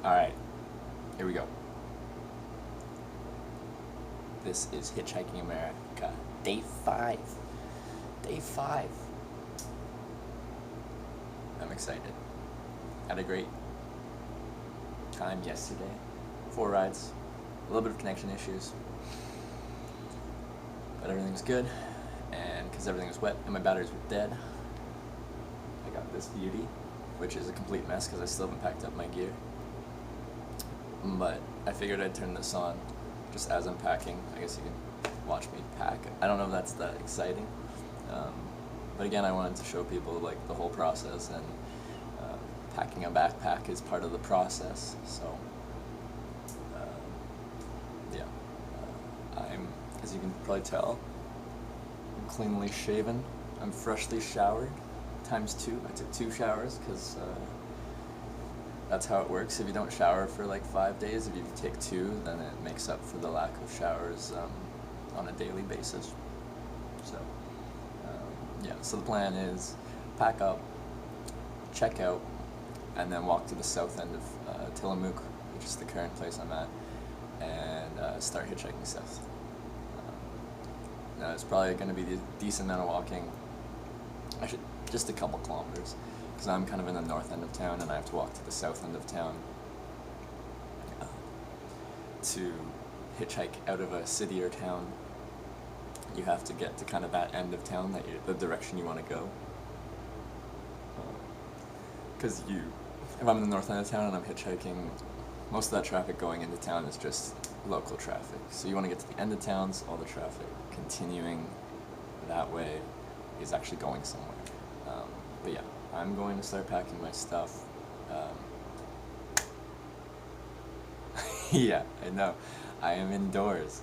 Alright, here we go. This is Hitchhiking America, Day 5. Day 5. I'm excited. Had a great time yesterday. 4 rides, a little bit of connection issues, but everything was good, and because everything was wet and my batteries were dead, I got this beauty, which is a complete mess because I still haven't packed up my gear. But I figured I'd turn this on just as I'm packing. I guess you can watch me pack. I don't know if that's that exciting, but again, I wanted to show people like the whole process, and packing a backpack is part of the process. So yeah, I'm, as you can probably tell, I'm cleanly shaven. I'm freshly showered, ×2. I took 2 showers because that's how it works. If you don't shower for like 5 days, if you take 2, then it makes up for the lack of showers on a daily basis. So yeah, so the plan is pack up, check out, and then walk to the south end of Tillamook, which is the current place I'm at, and start hitchhiking south. Now it's probably going to be a decent amount of walking, actually just a couple kilometers, because I'm kind of in the north end of town and I have to walk to the south end of town to hitchhike out of a city or town. You have to get to kind of that end of town, the direction you want to go. Because if I'm in the north end of town and I'm hitchhiking, most of that traffic going into town is just local traffic. So you want to get to the end of towns, all the traffic continuing that way is actually going somewhere. But yeah, I'm going to start packing my stuff. Yeah, I know. I am indoors.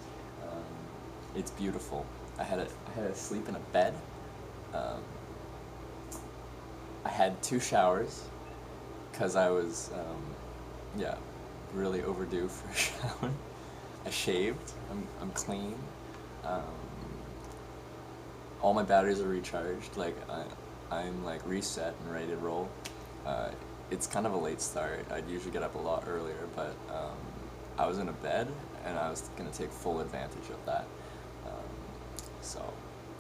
It's beautiful. I had to sleep in a bed. I had 2 showers because I was yeah, really overdue for a shower. I shaved. I'm clean. All my batteries are recharged. Like I'm like reset and ready to roll. It's kind of a late start. I'd usually get up a lot earlier, but I was in a bed and I was gonna take full advantage of that. So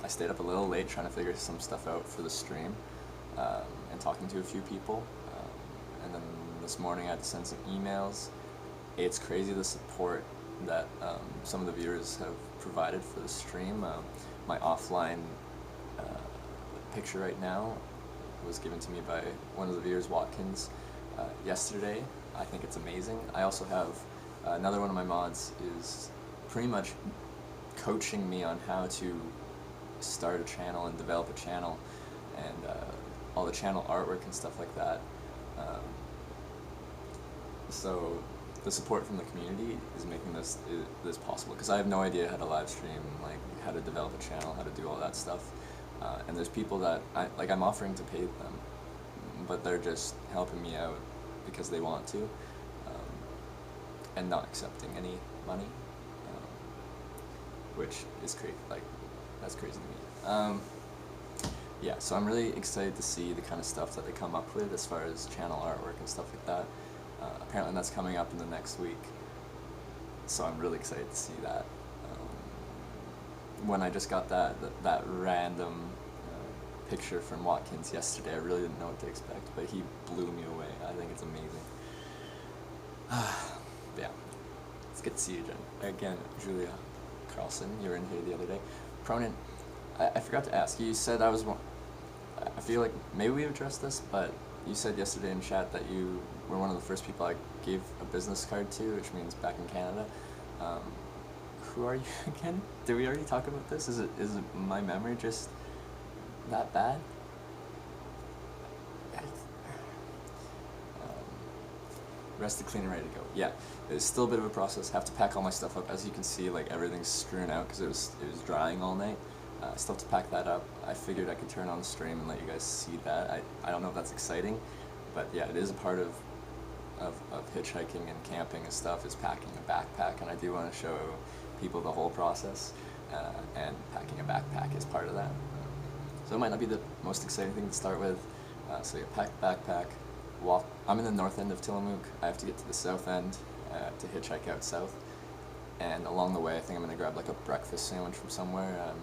I stayed up a little late trying to figure some stuff out for the stream, and talking to a few people. And then this morning I had to send some emails. It's crazy the support that some of the viewers have provided for the stream. My offline picture right now was given to me by one of the viewers, Watkins, yesterday. I think it's amazing. I also have another one of my mods is pretty much coaching me on how to start a channel and develop a channel, and all the channel artwork and stuff like that. So the support from the community is making this possible, because I have no idea how to live stream, like how to develop a channel, how to do all that stuff. And there's people that I'm offering to pay them, but they're just helping me out because they want to, and not accepting any money, which is crazy. Like, that's crazy to me. Yeah, so I'm really excited to see the kind of stuff that they come up with as far as channel artwork and stuff like that. Apparently that's coming up in the next week, so I'm really excited to see that. When I just got that random picture from Watkins yesterday, I really didn't know what to expect, but he blew me away. I think it's amazing. Yeah, it's good to see you again, Julia Carlson. You were in here the other day. Pronan, I forgot to ask you. You said I feel like maybe we addressed this, but you said yesterday in chat that you were one of the first people I gave a business card to, which means back in Canada. Who are you again? Did we already talk about this? Is it my memory just that bad? Rested, clean, and ready to go. Yeah, it's still a bit of a process. Have to pack all my stuff up. As you can see, like everything's strewn out because it was drying all night. Still have to pack that up. I figured I could turn on the stream and let you guys see that. I don't know if that's exciting, but yeah, it is a part of hitchhiking and camping and stuff, is packing a backpack, and I do want to show people the whole process, and packing a backpack is part of that. So it might not be the most exciting thing to start with. So you pack backpack, walk. I'm in the north end of Tillamook. I have to get to the south end to hitchhike out south. And along the way, I think I'm gonna grab like a breakfast sandwich from somewhere.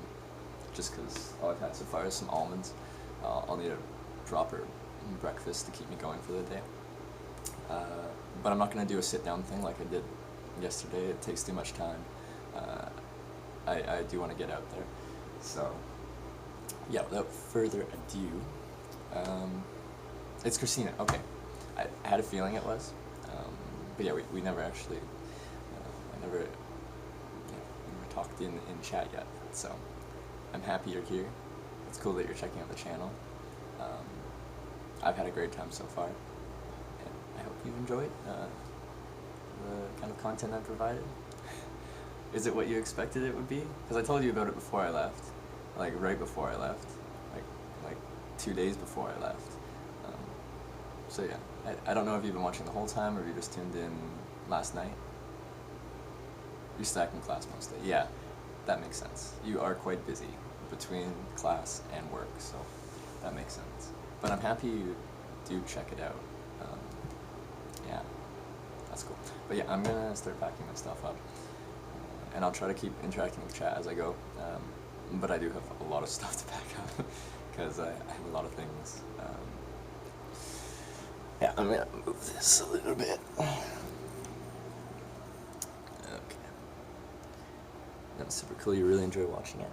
Just because all I've had so far is some almonds. I'll need a proper breakfast to keep me going for the day. But I'm not gonna do a sit-down thing like I did yesterday. It takes too much time. I do want to get out there. So, yeah, without further ado, it's Christina. Okay, I had a feeling it was, but yeah, we never actually, I never talked in chat yet. So, I'm happy you're here. It's cool that you're checking out the channel. I've had a great time so far, and I hope you've enjoyed the kind of content I've provided. Is it what you expected it would be? Because I told you about it before I left, like right before I left, like 2 days before I left. So yeah, I don't know if you've been watching the whole time or if you just tuned in last night. You're stuck in class most days. Yeah, that makes sense. You are quite busy between class and work, so that makes sense. But I'm happy you do check it out. Yeah, that's cool. But yeah, I'm gonna start packing my stuff up. And I'll try to keep interacting with chat as I go, but I do have a lot of stuff to pack up because I have a lot of things. Yeah, I'm gonna move this a little bit. Okay. That's super cool. You really enjoy watching it.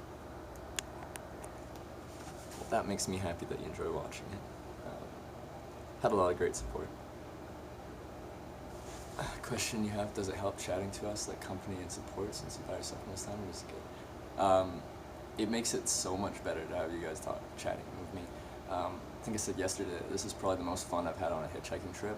Well, that makes me happy that you enjoy watching it. Had a lot of great support. Question you have, does it help chatting to us like company and support since you buy yourself most time, or is it good? It makes it so much better to have you guys chatting with me. I think I said yesterday, this is probably the most fun I've had on a hitchhiking trip,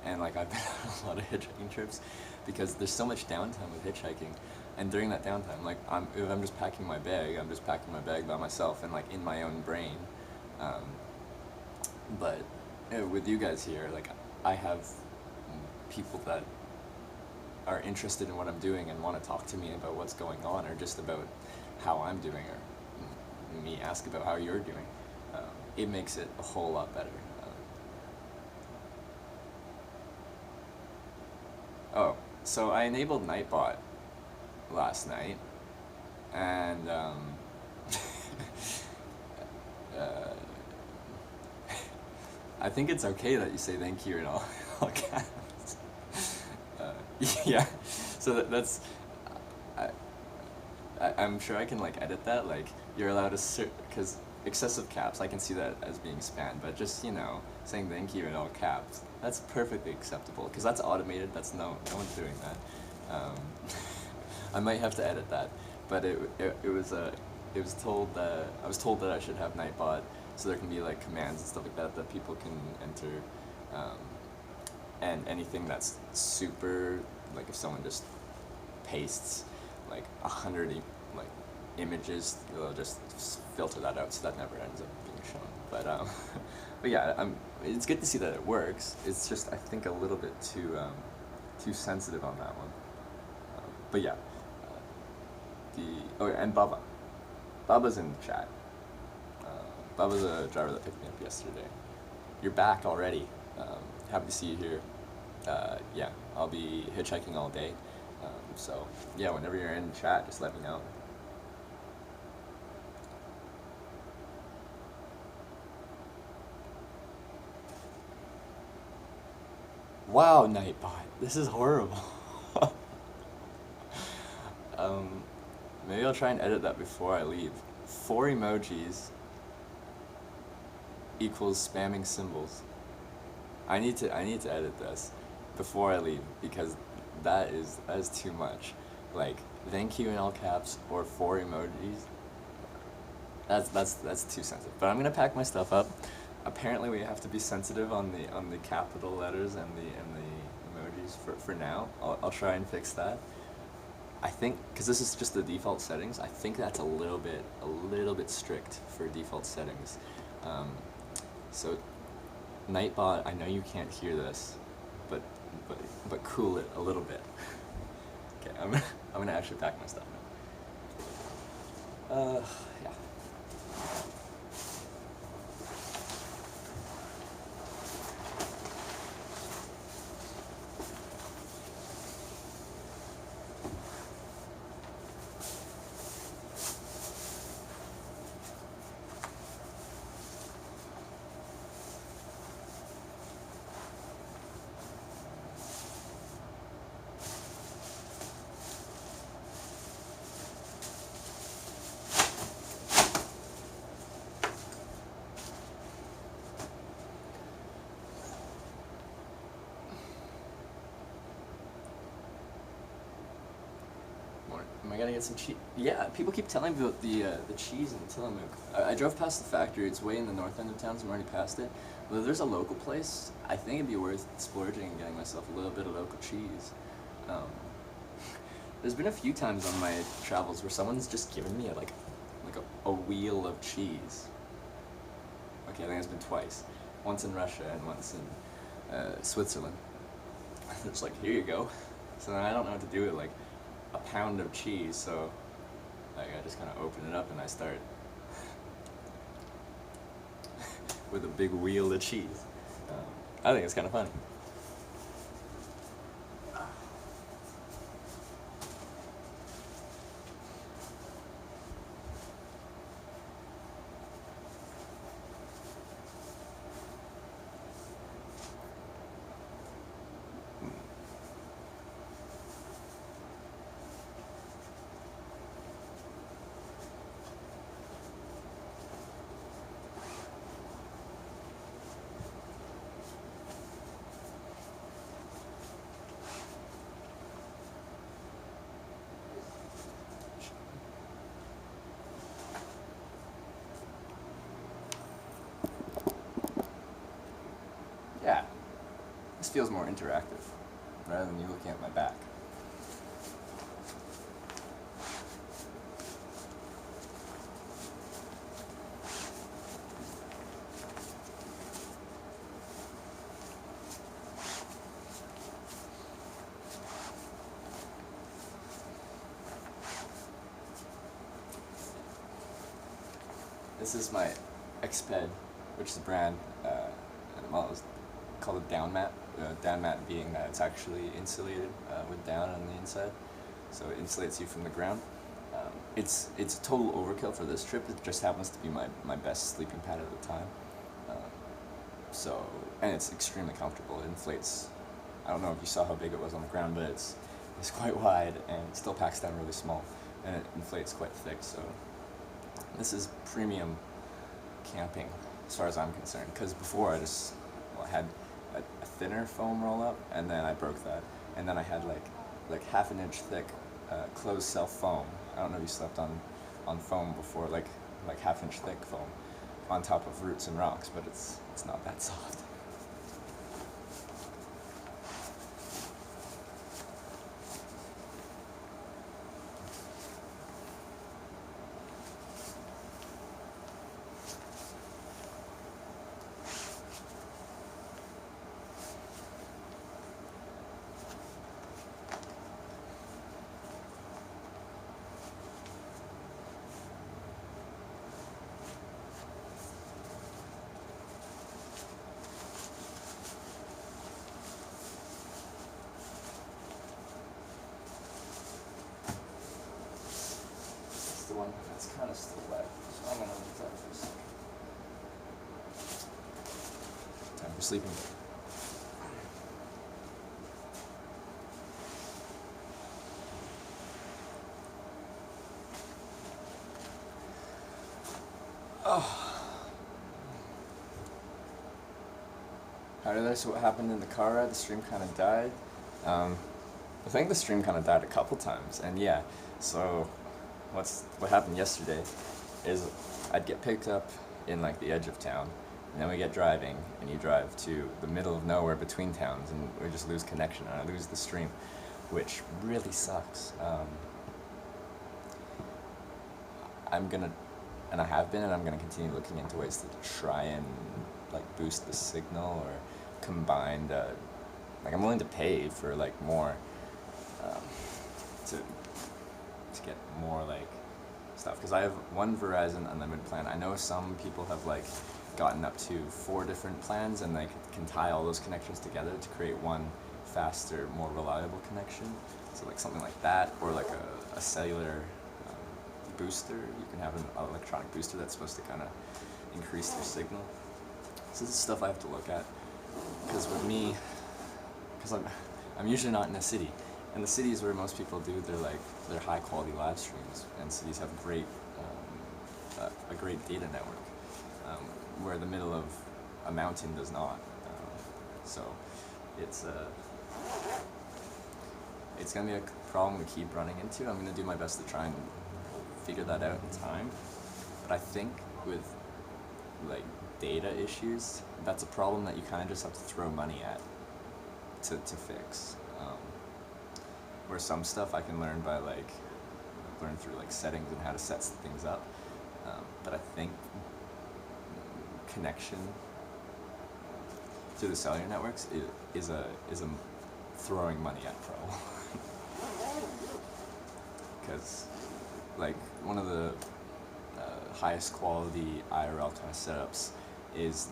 and like I've been on a lot of hitchhiking trips because there's so much downtime with hitchhiking, and during that downtime, like if I'm just packing my bag, I'm just packing my bag by myself and like in my own brain. But with you guys here, like I have people that are interested in what I'm doing and want to talk to me about what's going on or just about how I'm doing or me ask about how you're doing. It makes it a whole lot better. Oh, so I enabled Nightbot last night and I think it's okay that you say thank you and all caps. Yeah, so that's, I'm sure I can like edit that, like you're allowed to, because excessive caps, I can see that as being spam, but just, you know, saying thank you in all caps, that's perfectly acceptable, because that's automated, that's no one's doing that. I might have to edit that, but I was told that I should have Nightbot, so there can be like commands and stuff like that that people can enter, and anything that's super, like if someone just pastes like 100 like images, they'll just filter that out, so that never ends up being shown. But yeah, it's good to see that it works. It's just I think a little bit too sensitive on that one. But yeah, and Baba's in the chat. Baba's a driver that picked me up yesterday. You're back already. Happy to see you here. Yeah, I'll be hitchhiking all day. So yeah, whenever you're in chat, just let me know. Wow, Nightbot, this is horrible. Maybe I'll try and edit that before I leave. 4 emojis equals spamming symbols. I need to edit this before I leave because that is too much. Like thank you in all caps or 4 emojis. That's too sensitive. But I'm gonna pack my stuff up. Apparently we have to be sensitive on the capital letters and the emojis for now. I'll try and fix that. I think because this is just the default settings. I think that's a little bit strict for default settings. So Nightbot, I know you can't hear this, but cool it a little bit. Okay, I'm gonna actually pack my stuff now. Yeah. Am I gonna get some cheese? Yeah, people keep telling me about the cheese in Tillamook. I drove past the factory. It's way in the north end of town, so I'm already past it. But if there's a local place, I think it'd be worth splurging and getting myself a little bit of local cheese. Um, there's been a few times on my travels where someone's just given me a wheel of cheese. Okay, I think it's been twice. Once in Russia and once in Switzerland. It's like, here you go. So then I don't know what to do with like a pound of cheese, so like I just kind of open it up and I start with a big wheel of cheese. I think it's kind of funny. Yeah, this feels more interactive rather than you looking at my back. This is my Xped, which is a brand, well, it's called a down mat. Down mat being that it's actually insulated with down on the inside, so it insulates you from the ground. It's a total overkill for this trip. It just happens to be my best sleeping pad at the time. And it's extremely comfortable. It inflates. I don't know if you saw how big it was on the ground, but it's quite wide and it still packs down really small, and it inflates quite thick. So this is premium camping as far as I'm concerned. Because before I had a thinner foam roll up, and then I broke that, and then I had like half an inch thick closed cell foam. I don't know if you slept on foam before, like half inch thick foam on top of roots and rocks, but it's not that soft. The one that's kind of still wet, so I'm gonna leave that for a second. Time for sleeping. Oh. Alright, so what happened in the car ride? The stream kind of died. I think the stream kind of died a couple times, and yeah, so what happened yesterday is I'd get picked up in like the edge of town, and then we get driving, and you drive to the middle of nowhere between towns, and we just lose connection, and I lose the stream, which really sucks. I'm gonna continue looking into ways to try and like boost the signal or combine the, like I'm willing to pay for like more to get more like stuff, because I have one Verizon unlimited plan. I know some people have like gotten up to 4 different plans, and they can tie all those connections together to create one faster, more reliable connection. So like something like that, or like a cellular booster. You can have an electronic booster that's supposed to kind of increase your signal. So this is stuff I have to look at, because with me, because I'm usually not in a city. And the cities where most people do their high quality live streams, and cities have a great data network, where the middle of a mountain does not. So it's it's going to be a problem we keep running into. I'm going to do my best to try and figure that out in time. But I think with like data issues, that's a problem that you kind of just have to throw money at to fix. Where some stuff I can learn by learn through like settings and how to set things up. But I think connection to the cellular networks is a throwing money at problem. Because like one of the highest quality IRL kind of setups is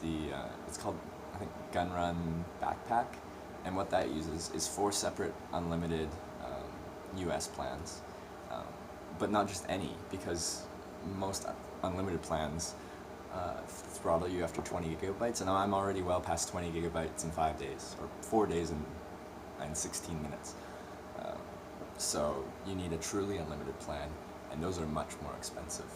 it's called, I think, Gun Run Backpack, and what that uses is 4 separate unlimited US plans, but not just any, because most unlimited plans throttle you after 20 gigabytes, and I'm already well past 20 gigabytes in 5 days, or 4 days and 16 minutes. So you need a truly unlimited plan, and those are much more expensive.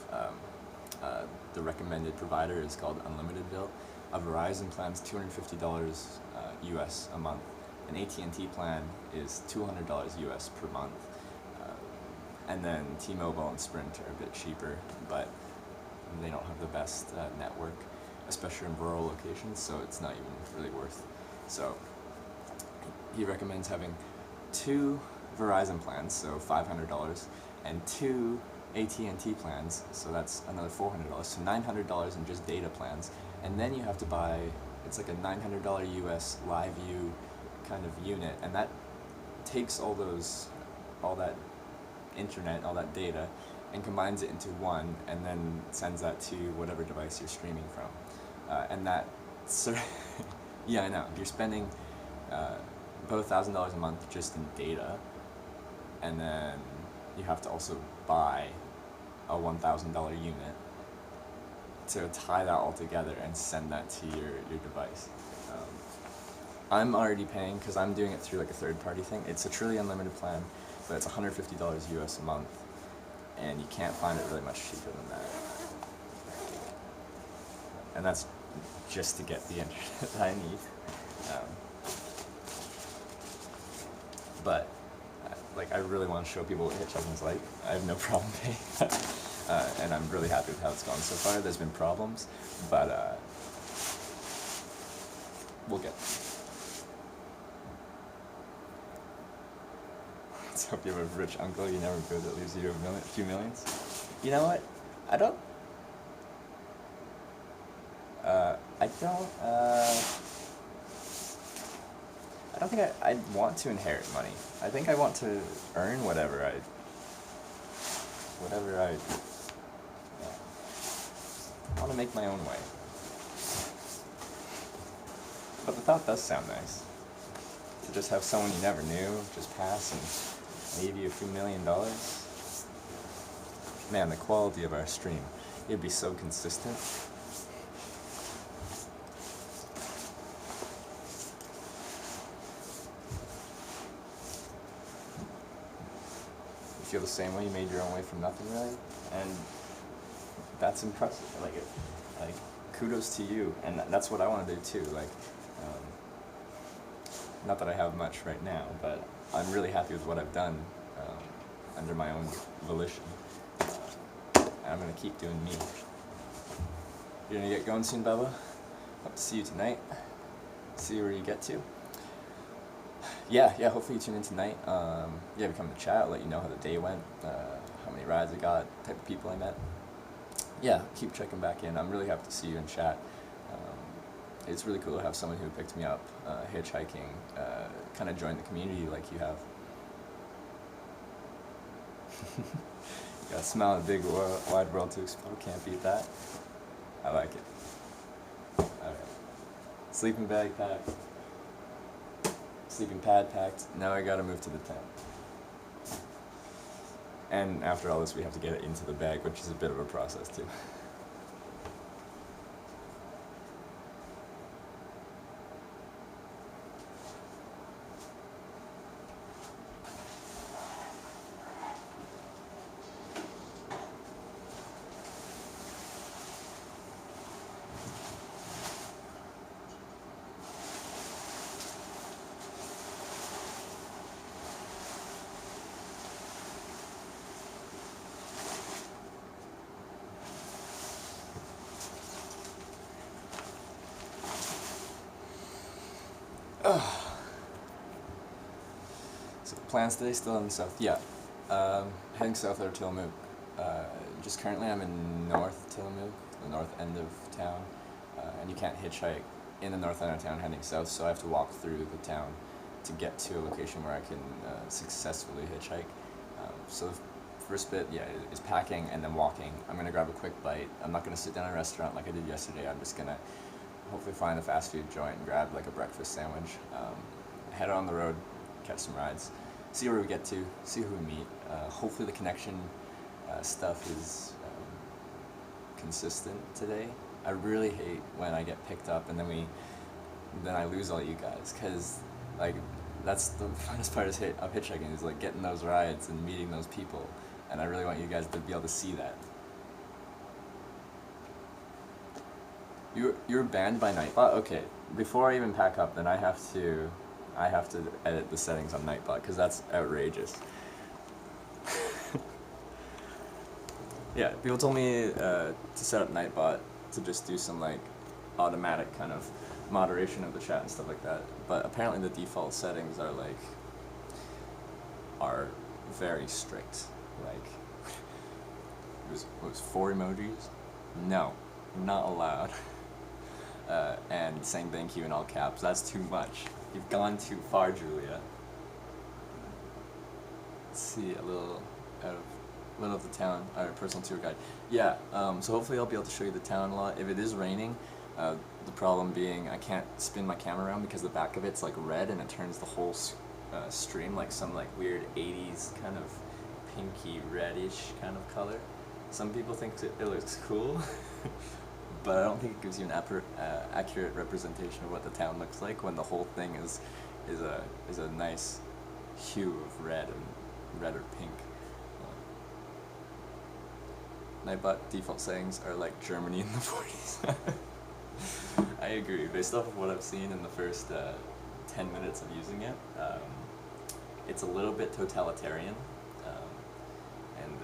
The recommended provider is called Unlimitedville. A Verizon plan is $250 US a month. An AT&T plan is $200 US per month. And then T-Mobile and Sprint are a bit cheaper, but they don't have the best network, especially in rural locations, so it's not even really worth. So he recommends having 2 Verizon plans, so $500, and 2 AT&T plans, so that's another $400, so $900 in just data plans, and then you have to buy, it's like a $900 US live view kind of unit, and that takes all that internet, all that data, and combines it into one, and then sends that to whatever device you're streaming from. And that, yeah, I know, you're spending about $1,000 a month just in data, and then you have to also buy a $1,000 unit to tie that all together and send that to your device. I'm already paying, because I'm doing it through like a third-party thing. It's a truly unlimited plan, but it's $150 US a month, and you can't find it really much cheaper than that. And that's just to get the internet that I need. But like, I really want to show people what hitchhiking's like. I have no problem paying that. And I'm really happy with how it's gone so far. There's been problems, but we'll get there. So if you have a rich uncle you never go that leaves you a few millions. You know what? I don't think I'd want to inherit money. I think I want to earn whatever I want to make my own way. But the thought does sound nice. To just have someone you never knew just pass and leave you a few $1 million. Man, the quality of our stream, it'd be so consistent. You feel the same way? You made your own way from nothing, really? And that's impressive. Like kudos to you. And that's what I want to do too. Like, not that I have much right now, but I'm really happy with what I've done under my own volition. And I'm going to keep doing me. You're going to get going soon, Bubba? Hope to see you tonight. See where you get to. Yeah, hopefully you tune in tonight. We come to chat, I'll let you know how the day went, how many rides I got, type of people I met. Yeah, keep checking back in. I'm really happy to see you in chat. It's really cool to have someone who picked me up hitchhiking, kind of join the community like you have. You got a smile and a big wide world to explore. Can't beat that. I like it. Alright. Sleeping bag packed. Sleeping pad packed. Now I gotta move to the tent. And after all this, we have to get it into the bag, which is a bit of a process too. So plans today still in the south. Yeah, heading south out of Tillamook. Just currently I'm in North Tillamook, the north end of town, and you can't hitchhike in the north end of town heading south, so I have to walk through the town to get to a location where I can successfully hitchhike. So the first bit, yeah, is packing and then walking. I'm gonna grab a quick bite. I'm not gonna sit down in a restaurant like I did yesterday. I'm just gonna hopefully find a fast food joint and grab like a breakfast sandwich. Head on the road, catch some rides, see where we get to, see who we meet. Hopefully the connection stuff is consistent today. I really hate when I get picked up and then I lose all you guys, cause like that's the funnest part of hitchhiking is like getting those rides and meeting those people, and I really want you guys to be able to see that. You're banned by Nightbot? Okay, before I even pack up, then I have to edit the settings on Nightbot, because that's outrageous. Yeah, people told me to set up Nightbot to just do some like automatic kind of moderation of the chat and stuff like that, but apparently the default settings are very strict. Like, it was 4 emojis? No, not allowed. And saying thank you in all caps, that's too much. You've gone too far, Julia. Let's see, a little of the town, our personal tour guide. Yeah, so hopefully I'll be able to show you the town a lot. If it is raining, the problem being I can't spin my camera around because the back of it's like red and it turns the whole stream like some like weird 80s kind of pinky reddish kind of color. Some people think it looks cool, but I don't think it gives you an accurate representation of what the town looks like when the whole thing is a nice hue of red and red or pink. Nightbot default settings are like Germany in the 40s. I agree. Based off of what I've seen in the first 10 minutes of using it, it's a little bit totalitarian, and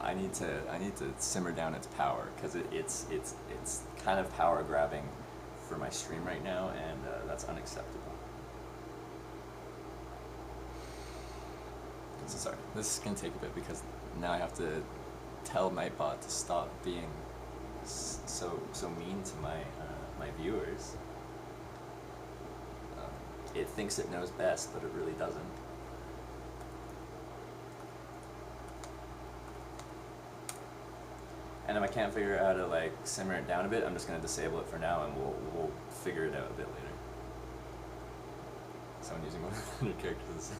I need to simmer down its power, because it's kind of power grabbing for my stream right now, and that's unacceptable. So sorry, this is gonna take a bit because now I have to tell Nightbot to stop being so mean to my viewers. It thinks it knows best, but it really doesn't. And if I can't figure out how to like simmer it down a bit, I'm just gonna disable it for now, and we'll figure it out a bit later. Someone using 100 characters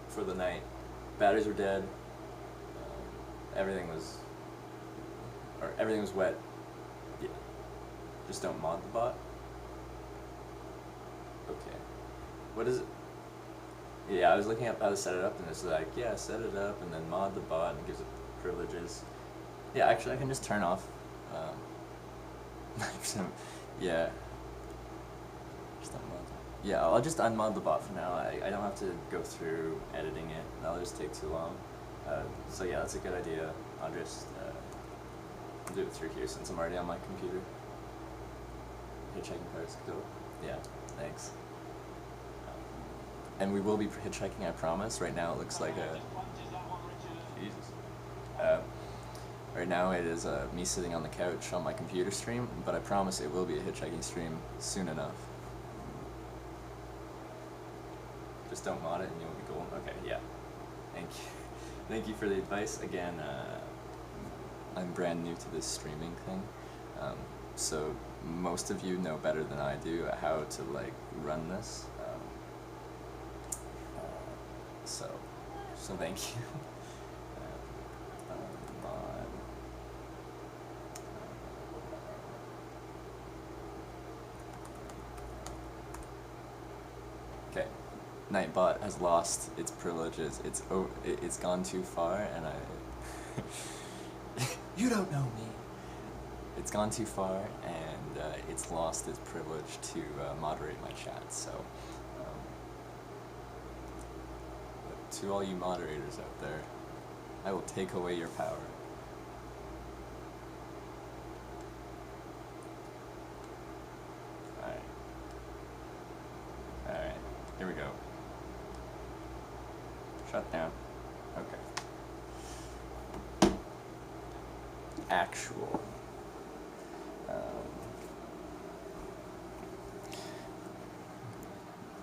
for the night. Batteries were dead. Everything was wet. Yeah. Just don't mod the bot. Okay. What is it? Yeah, I was looking up how to set it up, and it's like, yeah, set it up, and then mod the bot, and it gives it privileges. Yeah, actually, I can just turn off. Yeah. Just unmod. Yeah, I'll just unmod the bot for now. I don't have to go through editing it. That'll just take too long. So yeah, that's a good idea. I'll just do it through here since I'm already on my computer. Hitchhiking parts, go. Yeah, thanks. And we will be hitchhiking, I promise. Right now it looks like a... Jesus. Right now it is me sitting on the couch on my computer stream, but I promise it will be a hitchhiking stream soon enough. Just don't mod it and you'll be golden. Okay, yeah. Thank you. Thank you for the advice. Again, I'm brand new to this streaming thing, so most of you know better than I do how to like run this. So thank you. Mod. Okay. Nightbot has lost its privileges. It's gone too far, and you don't know me. It's gone too far, and it's lost its privilege to moderate my chat. So, to all you moderators out there, I will take away your power. Here we go. Shut down. Okay. Actual.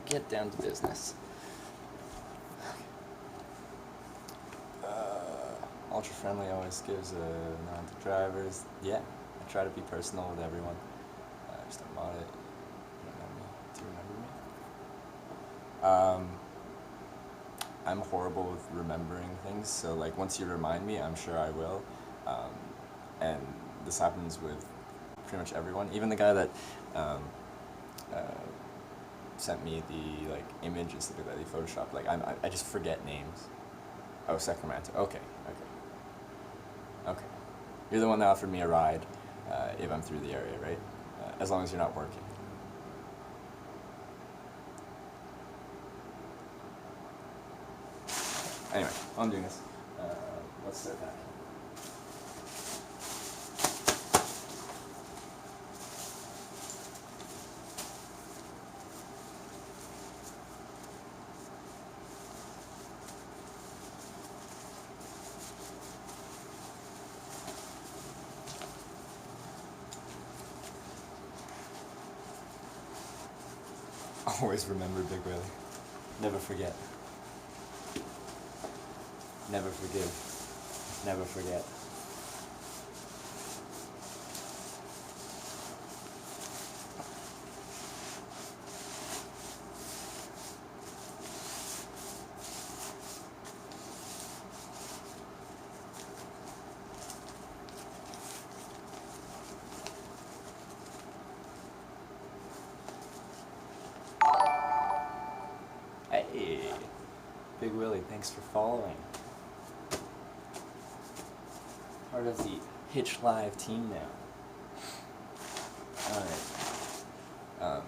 Get down to business. Ultra friendly always gives a nod to drivers. Yeah, I try to be personal with everyone. Just don't mod it. You don't know me. Do you remember me? I'm horrible with remembering things, so like once you remind me, I'm sure I will. And this happens with pretty much everyone. Even the guy that sent me the like image and stuff like that, he photoshopped. Like I just forget names. Oh, Sacramento. Okay. You're the one that offered me a ride if I'm through the area, right? As long as you're not working. Anyway, I'm doing this. Let's start back. Always remember Big Willie. Never forget. Never forgive. Never forget. Hey, Big Willie, thanks for following. Part of the Hitch Live team now. Alright.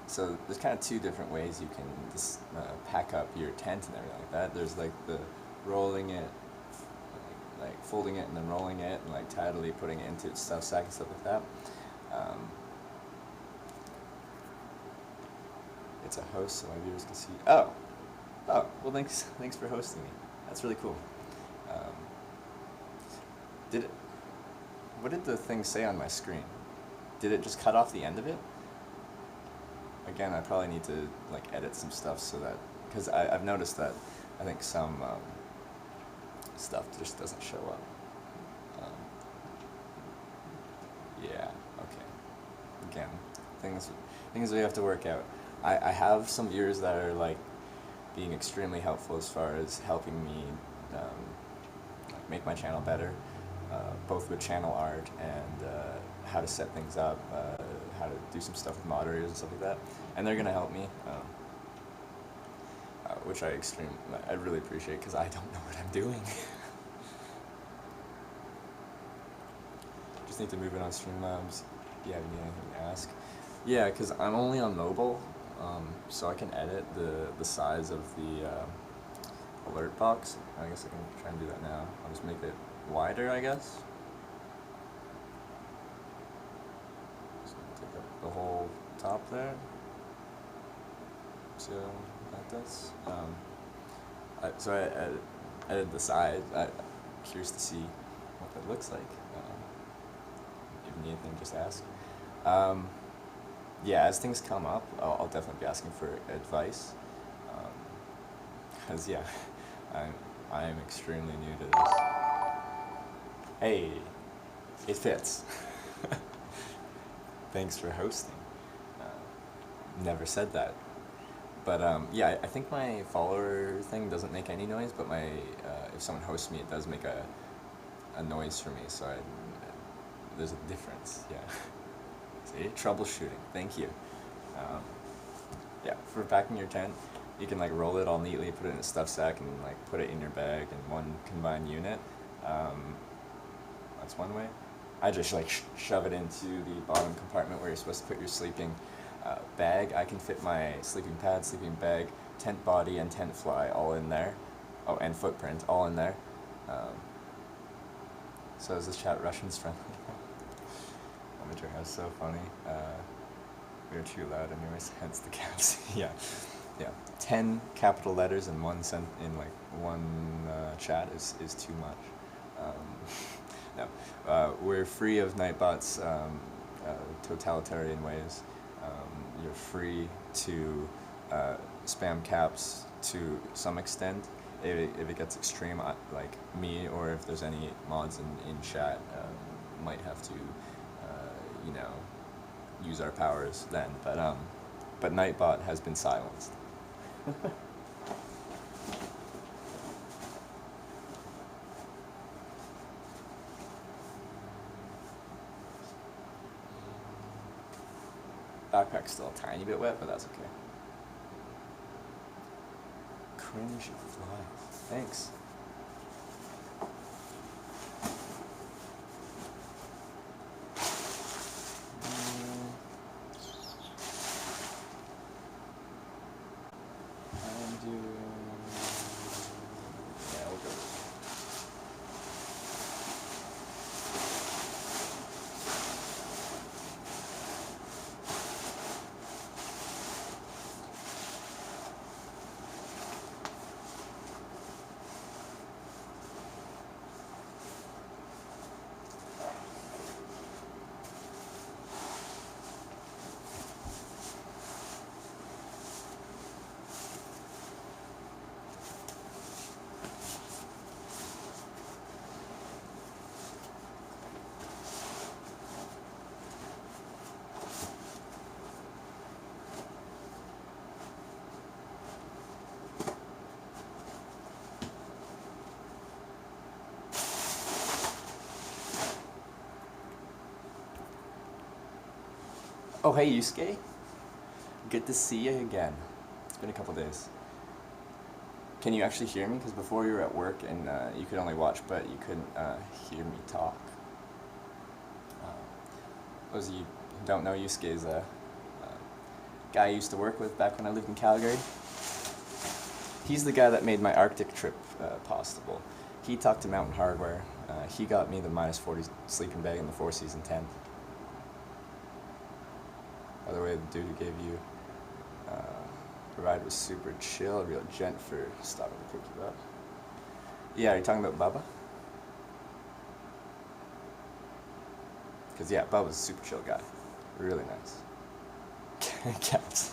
So there's kind of two different ways you can just pack up your tent and everything like that. There's like the rolling it, like folding it and then rolling it and like tidily putting it into its stuff sack and stuff like that. It's a host so my viewers can see. Oh, well thanks for hosting me. That's really cool. What did the thing say on my screen? Did it just cut off the end of it? Again, I probably need to like edit some stuff so that, because I've noticed that I think some stuff just doesn't show up. Yeah, okay. Again, things we have to work out. I have some viewers that are like being extremely helpful as far as helping me like make my channel better, both with channel art and how to set things up, how to do some stuff with moderators and stuff like that, and they're gonna help me, which I really appreciate because I don't know what I'm doing. Just need to move it on Streamlabs. Yeah, you need anything to ask? Yeah, because I'm only on mobile, so I can edit the size of the alert box. I guess I can try and do that now. I'll just make it wider, I guess. Just take up the whole top there. So that does. So I edited the side. I'm curious to see what that looks like. If you need anything, just ask. Yeah, as things come up, I'll definitely be asking for advice. Because yeah, I am extremely new to this. Hey, it fits. Thanks for hosting. Never said that. But yeah, I think my follower thing doesn't make any noise, but my if someone hosts me, it does make a noise for me. So there's a difference. Yeah. See, troubleshooting. Thank you. Yeah, for packing your tent, you can like roll it all neatly, put it in a stuff sack, and like put it in your bag in one combined unit. That's one way. I just like shove it into the bottom compartment where you're supposed to put your sleeping bag. I can fit my sleeping pad, sleeping bag, tent body, and tent fly all in there. Oh, and footprint all in there. So is this chat Russians friendly? That's so funny. We're too loud anyways, hence the cats. Yeah. Yeah, 10 capital letters in in like one chat is too much. No, we're free of Nightbot's totalitarian ways. You're free to spam caps to some extent. If it gets extreme, like me, or if there's any mods in chat, might have to, you know, use our powers then. But Nightbot has been silenced. Backpack's still a tiny bit wet, but that's okay. Cringe of life. Thanks. I'm doing. Yeah, we'll go. Oh, hey, Yusuke. Good to see you again. It's been a couple days. Can you actually hear me? Because before you were at work and you could only watch, but you couldn't hear me talk. Those of you who don't know, Yusuke is a guy I used to work with back when I lived in Calgary. He's the guy that made my Arctic trip possible. He talked to Mountain Hardware. He got me the -40 sleeping bag and the 4-season tent. By the way, the dude who gave you the ride was super chill, a real gent for stopping to pick you up. Yeah, are you talking about Bubba? Because, yeah, Bubba's a super chill guy. Really nice. Cats.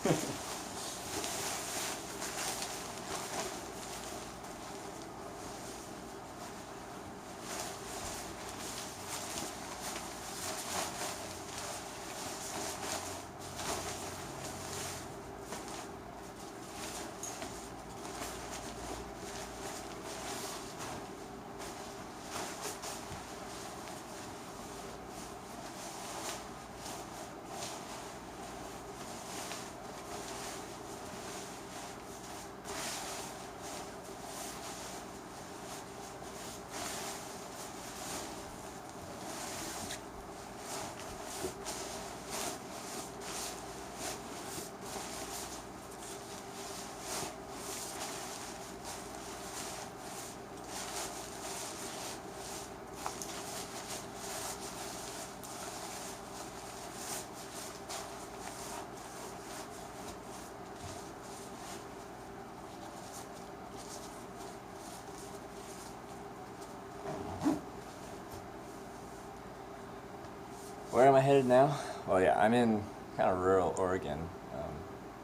Where am I headed now? Well, yeah, I'm in kind of rural Oregon.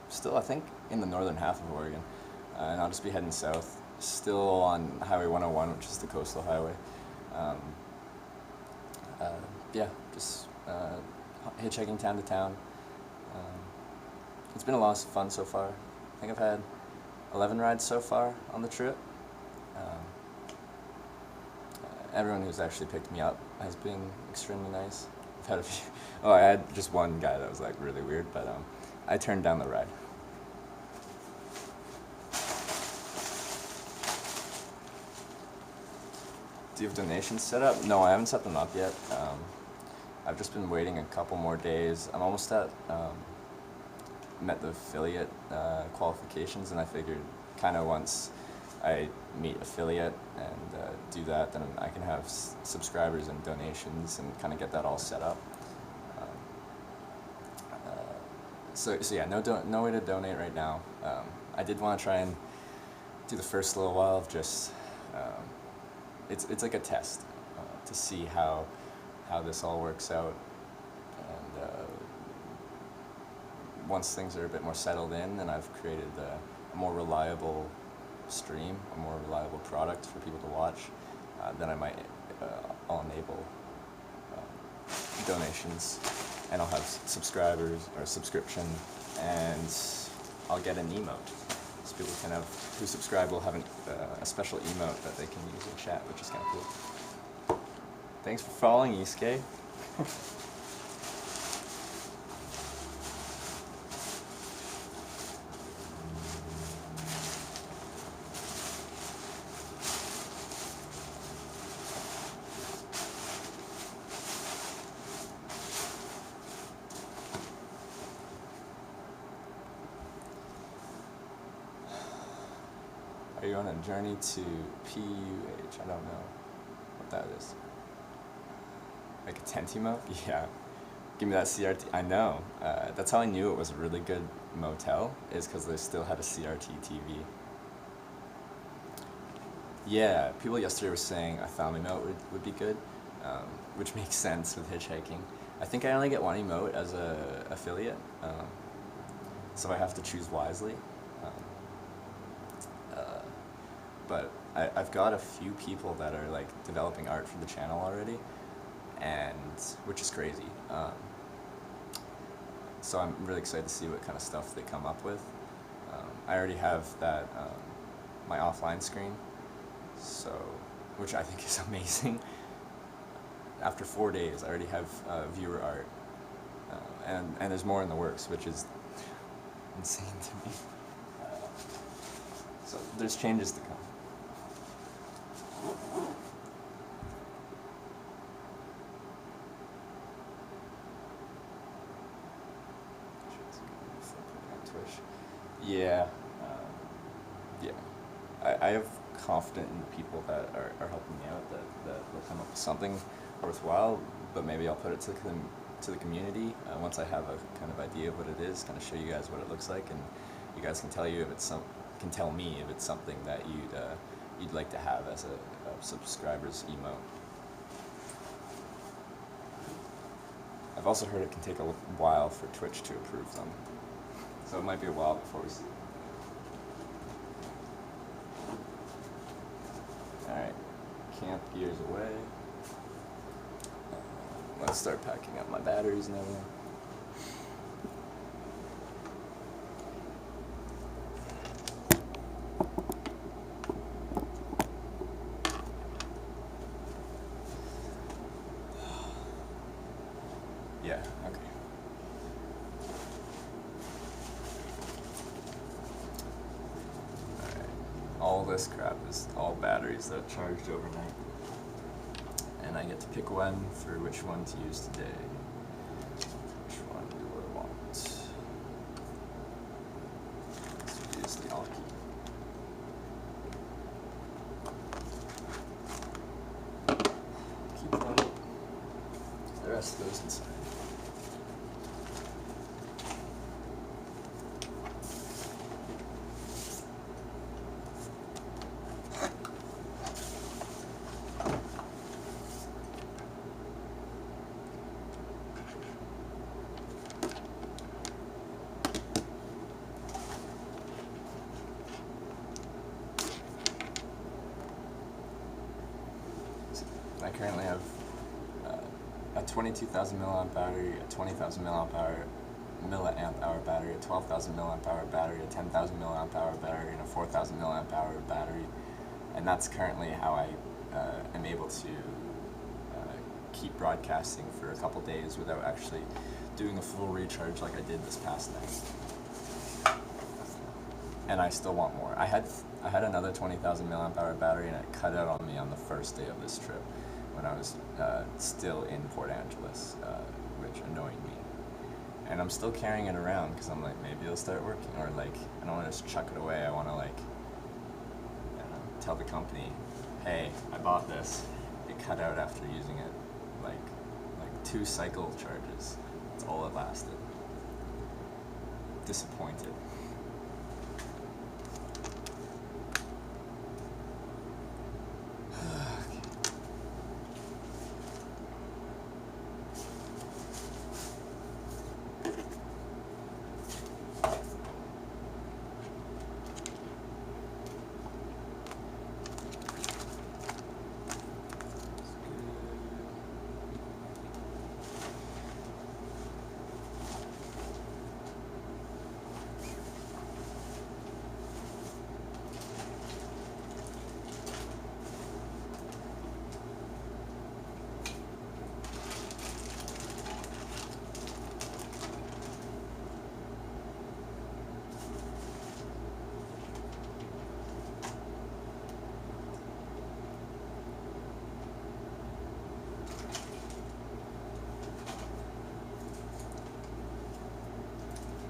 Still, I think, in the northern half of Oregon. And I'll just be heading south. Still on Highway 101, which is the coastal highway. Yeah, just hitchhiking town to town. It's been a lot of fun so far. I think I've had 11 rides so far on the trip. Everyone who's actually picked me up has been extremely nice. I've had a few. Oh, I had just one guy that was like really weird, but I turned down the ride. Do you have donations set up? No, I haven't set them up yet. I've just been waiting a couple more days. I'm almost at met the affiliate qualifications, and I figured kind of once I meet affiliate and do that, then I can have subscribers and donations and kind of get that all set up. So yeah, no way to donate right now. I did want to try and do the first little while of just, it's like a test to see how this all works out, and once things are a bit more settled in, then I've created a more reliable stream, a more reliable product for people to watch, then I might, I'll enable donations, and I'll have subscribers or subscription, and I'll get an emote. So people can have, who subscribe will have a special emote that they can use in chat, which is kind of cool. Thanks for following, Isuke. Are you on a journey to PUH? I don't know what that is. Like a tent emote? Yeah. Give me that CRT. I know. That's how I knew it was a really good motel, is because they still had a CRT TV. Yeah, people yesterday were saying a family emote would be good, which makes sense with hitchhiking. I think I only get one emote as a affiliate, so I have to choose wisely. But I've got a few people that are like developing art for the channel already, and which is crazy. So I'm really excited to see what kind of stuff they come up with. I already have that my offline screen, so which I think is amazing. After 4 days, I already have viewer art, and there's more in the works, which is insane to me. So there's changes to come. Yeah, yeah. I have confidence in the people that are helping me out, that will come up with something worthwhile, but maybe I'll put it to the community once I have a kind of idea of what it is, kind of show you guys what it looks like, and you guys can tell tell me if it's something that you'd like to have as a subscriber's emote. I've also heard it can take a while for Twitch to approve them, so it might be a while before we see it. Alright, camp gear's away. Let's start packing up my batteries and everything. Yeah, okay. Alright, all this crap is all batteries that charged overnight. And I get to pick one for which one to use today. Which one do I want? Let's use the Alki. Keep one. The rest goes inside. I currently have a 22,000 milliamp battery, a 20,000 milliamp hour battery, a 12,000 milliamp hour battery, a 10,000 milliamp hour battery, and a 4,000 milliamp hour battery, and that's currently how I am able to keep broadcasting for a couple days without actually doing a full recharge like I did this past night. And I still want more. I had another 20,000 milliamp hour battery, and it cut out on me on the first day of this trip when I was still in Port Angeles, which annoyed me. And I'm still carrying it around because I'm like, maybe it'll start working, or like, I don't want to just chuck it away. I want to like, I don't know, tell the company, hey, I bought this. It cut out after using it like 2 cycle charges. That's all it lasted. disappointed.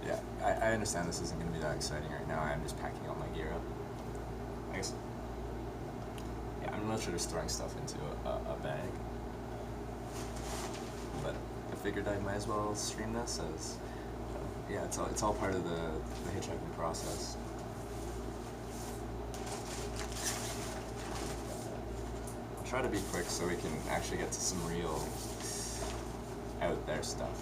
Yeah, I understand this isn't going to be that exciting right now. I'm just packing all my gear up. I guess. Yeah, I'm literally just throwing stuff into a bag. But I figured I might as well stream this as, yeah, it's all part of the hitchhiking process. I'll try to be quick so we can actually get to some real out there stuff.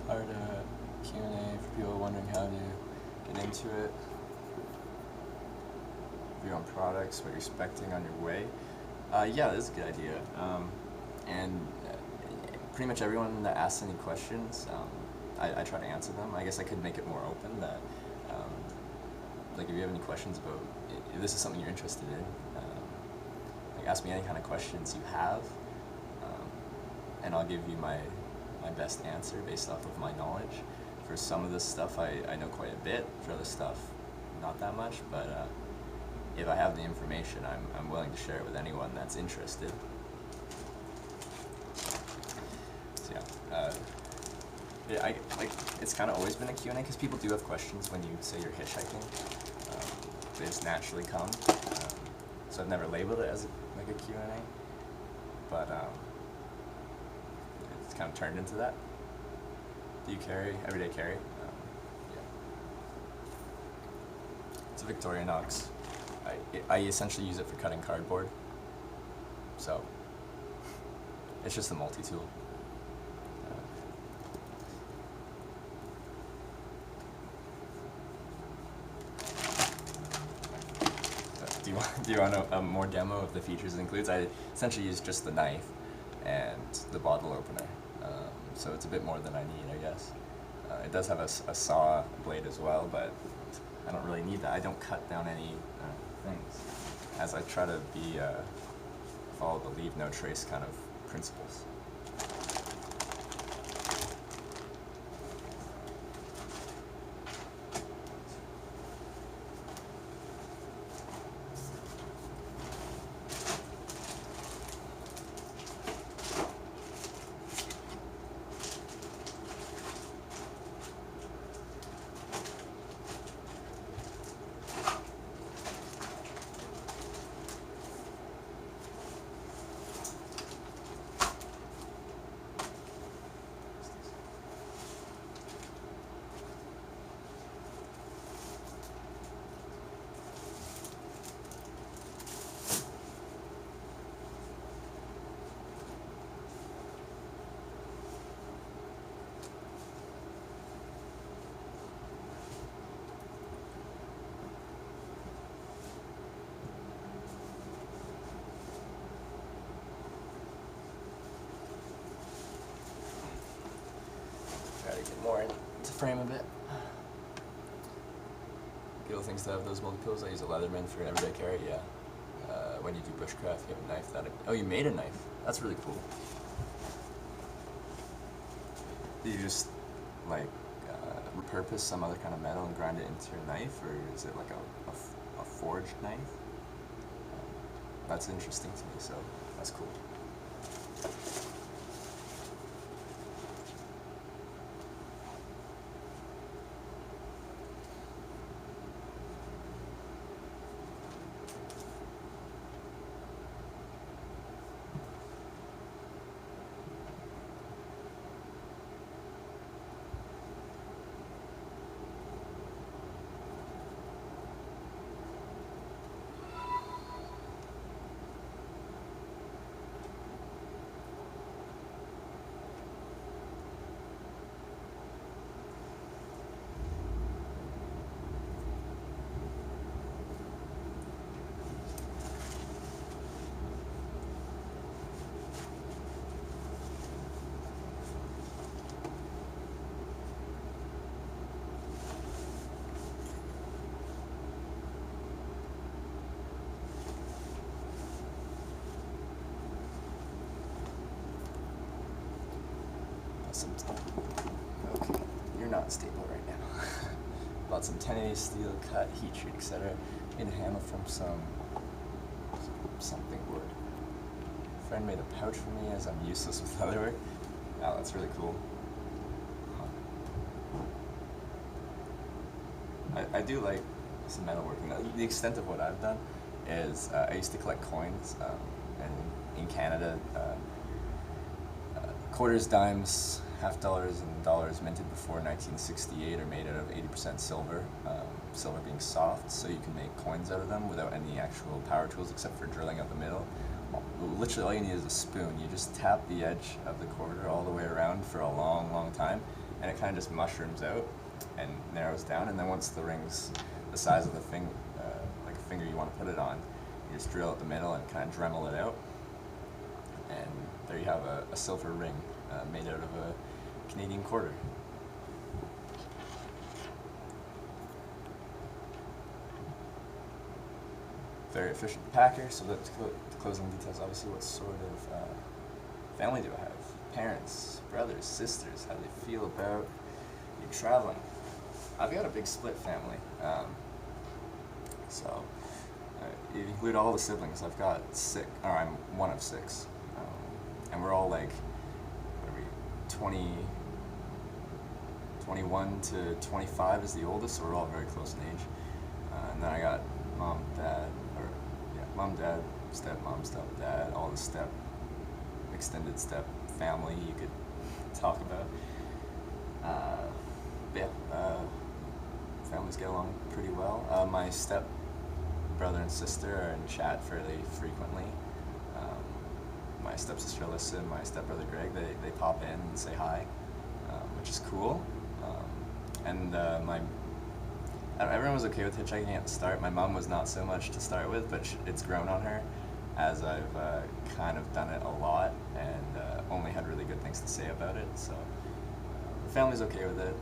Part Q&A for people wondering how to get into it. Review on products, what you're expecting on your way. Yeah, that's a good idea. And pretty much everyone that asks any questions, I try to answer them. I guess I could make it more open that, like if you have any questions about, if this is something you're interested in, like ask me any kind of questions you have, and I'll give you my best answer based off of my knowledge. For some of this stuff I know quite a bit, for other stuff not that much, but if I have the information, I'm willing to share it with anyone that's interested. So yeah, it's kind of always been a Q&A because people do have questions when you say you're hitchhiking. They just naturally come. So I've never labeled it as like a Q&A, but it's kind of turned into that. Do you carry, everyday carry? Yeah. It's a Victorinox. I essentially use it for cutting cardboard. So, it's just a multi-tool. Do you want a more demo of the features it includes? I essentially use just the knife and the bottle opener. So it's a bit more than I need, I guess. It does have a saw blade as well, but I don't really need that. I don't cut down any things, as I try to be follow the leave no trace kind of principles. frame a bit. Good little things to have, those multi-pills. I use a Leatherman for everyday carry, yeah. When you do bushcraft, you have a knife that... Oh, you made a knife. That's really cool. Do you just, like, repurpose some other kind of metal and grind it into your knife, or is it like a forged knife? That's interesting to me, so that's cool. Okay, you're not stable right now. Bought some 10A steel, cut, heat treat, etc. Made a hammer from something wood. Friend made a pouch for me as I'm useless with leatherwork. Wow, that's really cool. I do like some metalworking. The extent of what I've done is I used to collect coins, and in Canada, quarters, dimes, half dollars, and dollars minted before 1968 are made out of 80% silver, silver being soft, so you can make coins out of them without any actual power tools except for drilling out the middle. Literally all you need is a spoon. You just tap the edge of the quarter all the way around for a long, long time, and it kind of just mushrooms out and narrows down, and then once the ring's the size of the finger, like a finger you want to put it on, you just drill out the middle and kind of Dremel it out, and there you have a silver ring made out of a Canadian quarter. Very efficient packer, so that's the closing details. Obviously, what sort of family do I have? Parents, brothers, sisters, how they feel about you traveling. I've got a big split family. So if you include all the siblings, I've got I'm one of six. And we're all like, what are we, 21 to 25 is the oldest, so we're all very close in age. And then I got mom, dad, stepmom, stepdad, all the extended step family you could talk about. Families get along pretty well. My step brother and sister are in chat fairly frequently. My stepsister Alyssa and my stepbrother Greg, they pop in and say hi, which is cool. Everyone was okay with hitchhiking at the start. My mom was not so much to start with, but it's grown on her as I've kind of done it a lot and only had really good things to say about it. So the family's okay with it.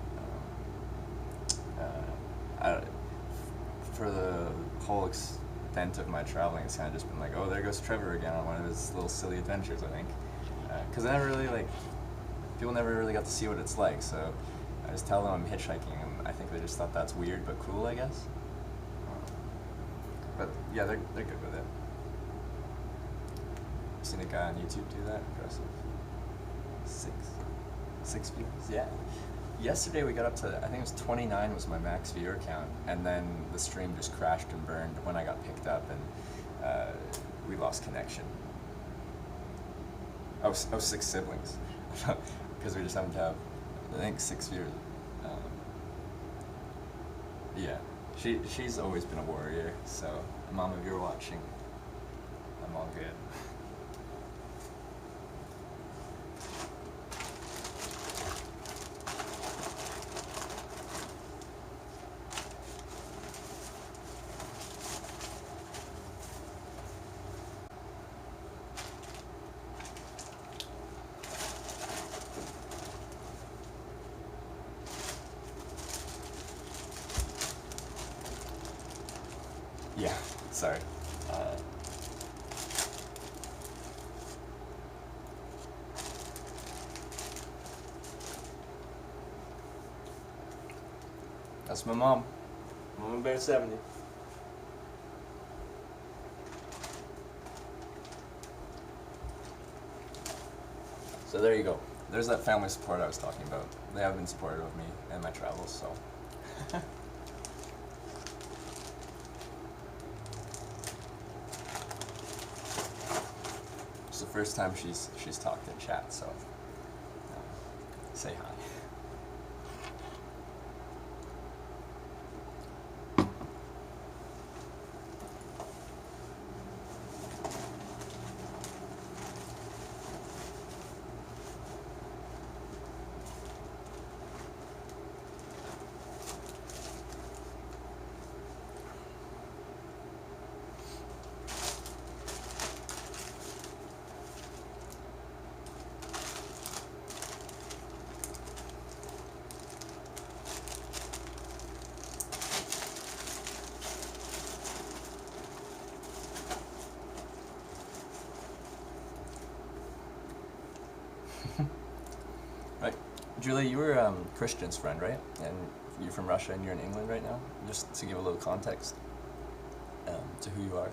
For the whole extent of my traveling, it's kind of just been like, oh, there goes Trevor again on one of his little silly adventures, I think. Because people never really got to see what it's like, so I just tell them I'm hitchhiking, and I think they just thought that's weird but cool, I guess. But yeah, they're good with it. I've seen a guy on YouTube do that. Impressive. Six views? Yeah. Yesterday we got up to, I think it was 29 was my max viewer count, and then the stream just crashed and burned when I got picked up, and we lost connection. Oh, 6 siblings. Because we just happened to have, I think, 6 viewers. Yeah, she's always been a warrior, so Mom, if you're watching, I'm all good. Yeah, sorry. Uh, that's my mom. Mama Bear 70. So there you go. There's that family support I was talking about. They have been supportive of me and my travels, so. It's the first time she's talked in chat, so say hi. Right. Julie, you were Christian's friend, right? And you're from Russia and you're in England right now? Just to give a little context to who you are.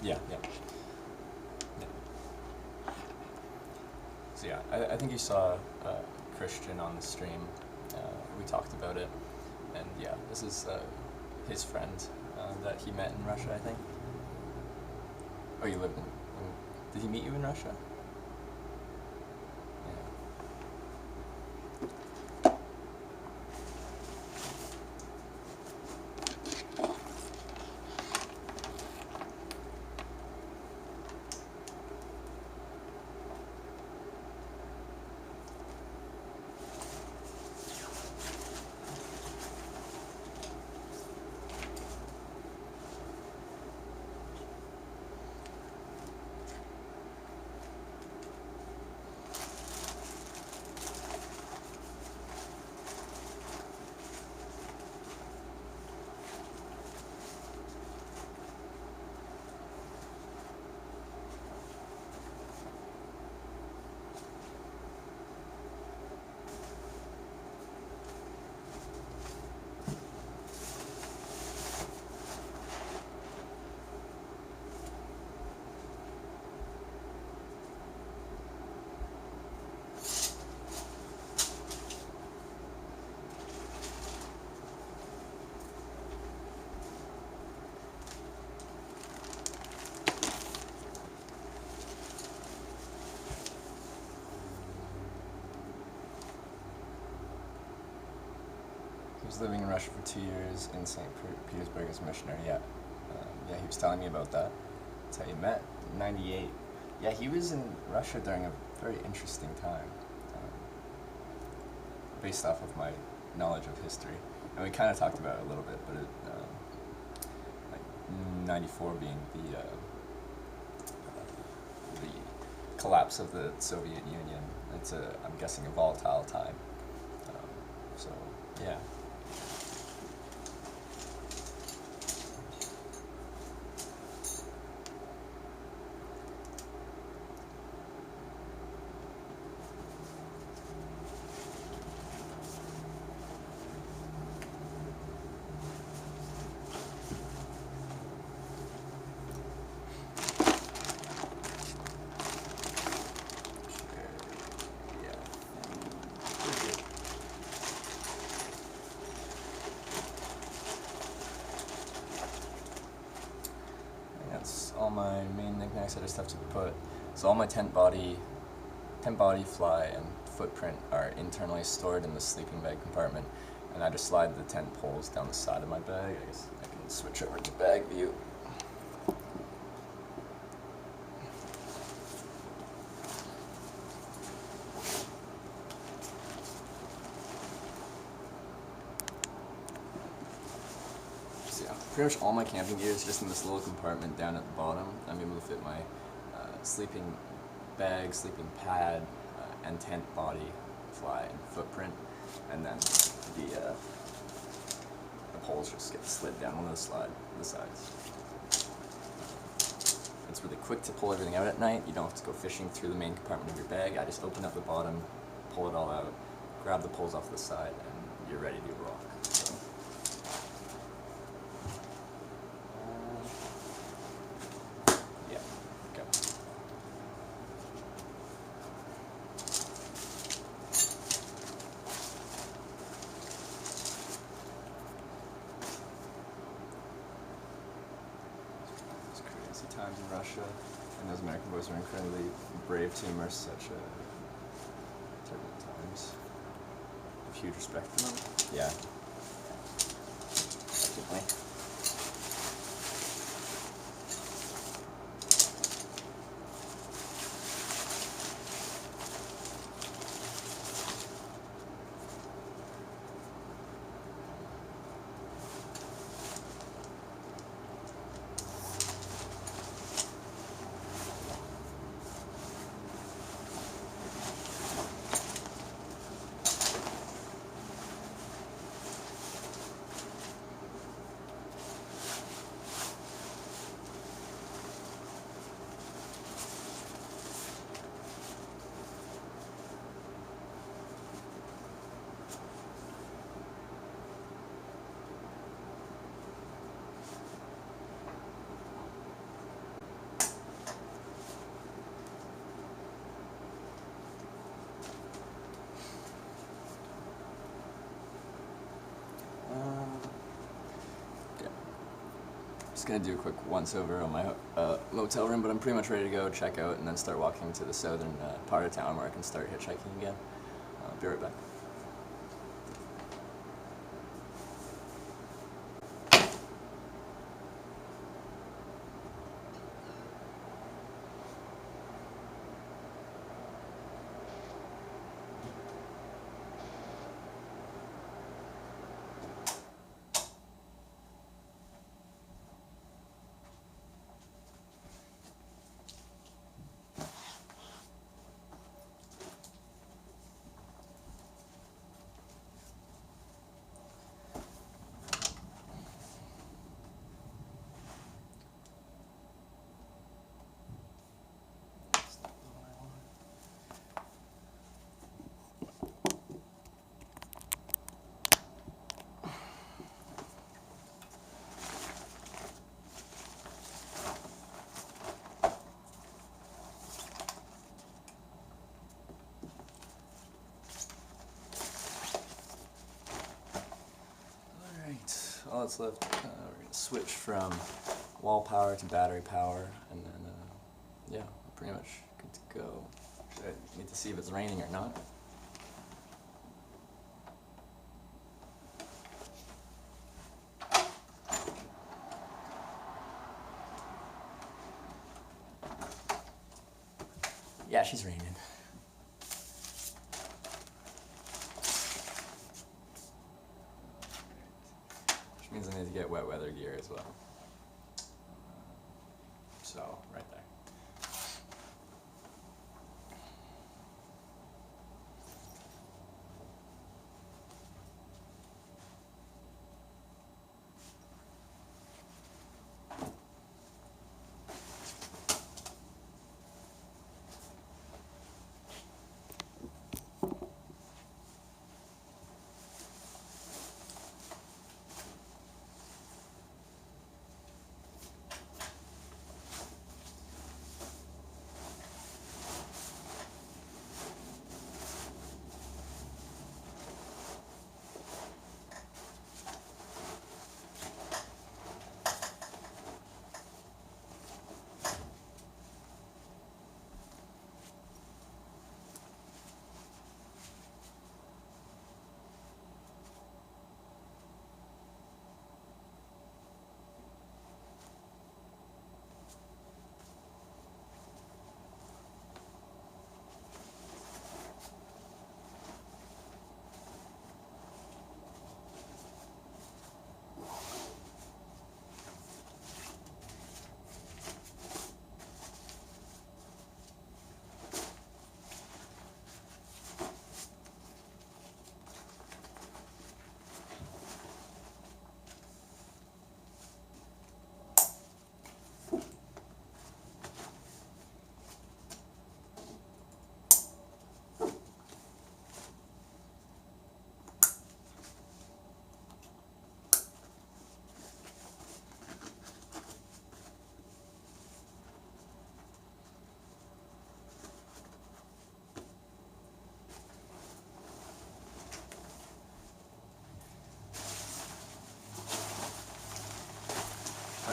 Yeah, yeah. So yeah, I think you saw Christian on the stream. We talked about it, and yeah, this is his friend that he met in Russia, I think. Oh, you lived in? Did he meet you in Russia? He was living in Russia for 2 years in St. Petersburg as a missionary, yeah. Yeah, he was telling me about that. That's how you met, in 98. Yeah, he was in Russia during a very interesting time, based off of my knowledge of history. And we kind of talked about it a little bit, but like 94 being the collapse of the Soviet Union. It's I'm guessing, a volatile time. So, yeah. All my main knickknacks I just have to put. So all my tent body, fly, and footprint are internally stored in the sleeping bag compartment, and I just slide the tent poles down the side of my bag. I guess I can switch over to bag view. Pretty much all my camping gear is just in this little compartment down at the bottom. I'm able to fit my sleeping bag, sleeping pad, and tent body, fly, and footprint, and then the poles just get slid down on the sides. It's really quick to pull everything out at night. You don't have to go fishing through the main compartment of your bag. I just open up the bottom, pull it all out, grab the poles off the side, and you're ready to rock. So, yeah, go. It's crazy times in Russia, and those American boys are incredibly brave to immerse such turbulent times. I have huge respect for them. Yeah. Definitely. Just gonna do a quick once over on my motel room, but I'm pretty much ready to go check out and then start walking to the southern part of town where I can start hitchhiking again. I'll be right back. All that's left, we're going to switch from wall power to battery power, and then, yeah, we're pretty much good to go. I need to see if it's raining or not. Yeah, she's raining. Means I need to get wet weather gear as well. So, right there.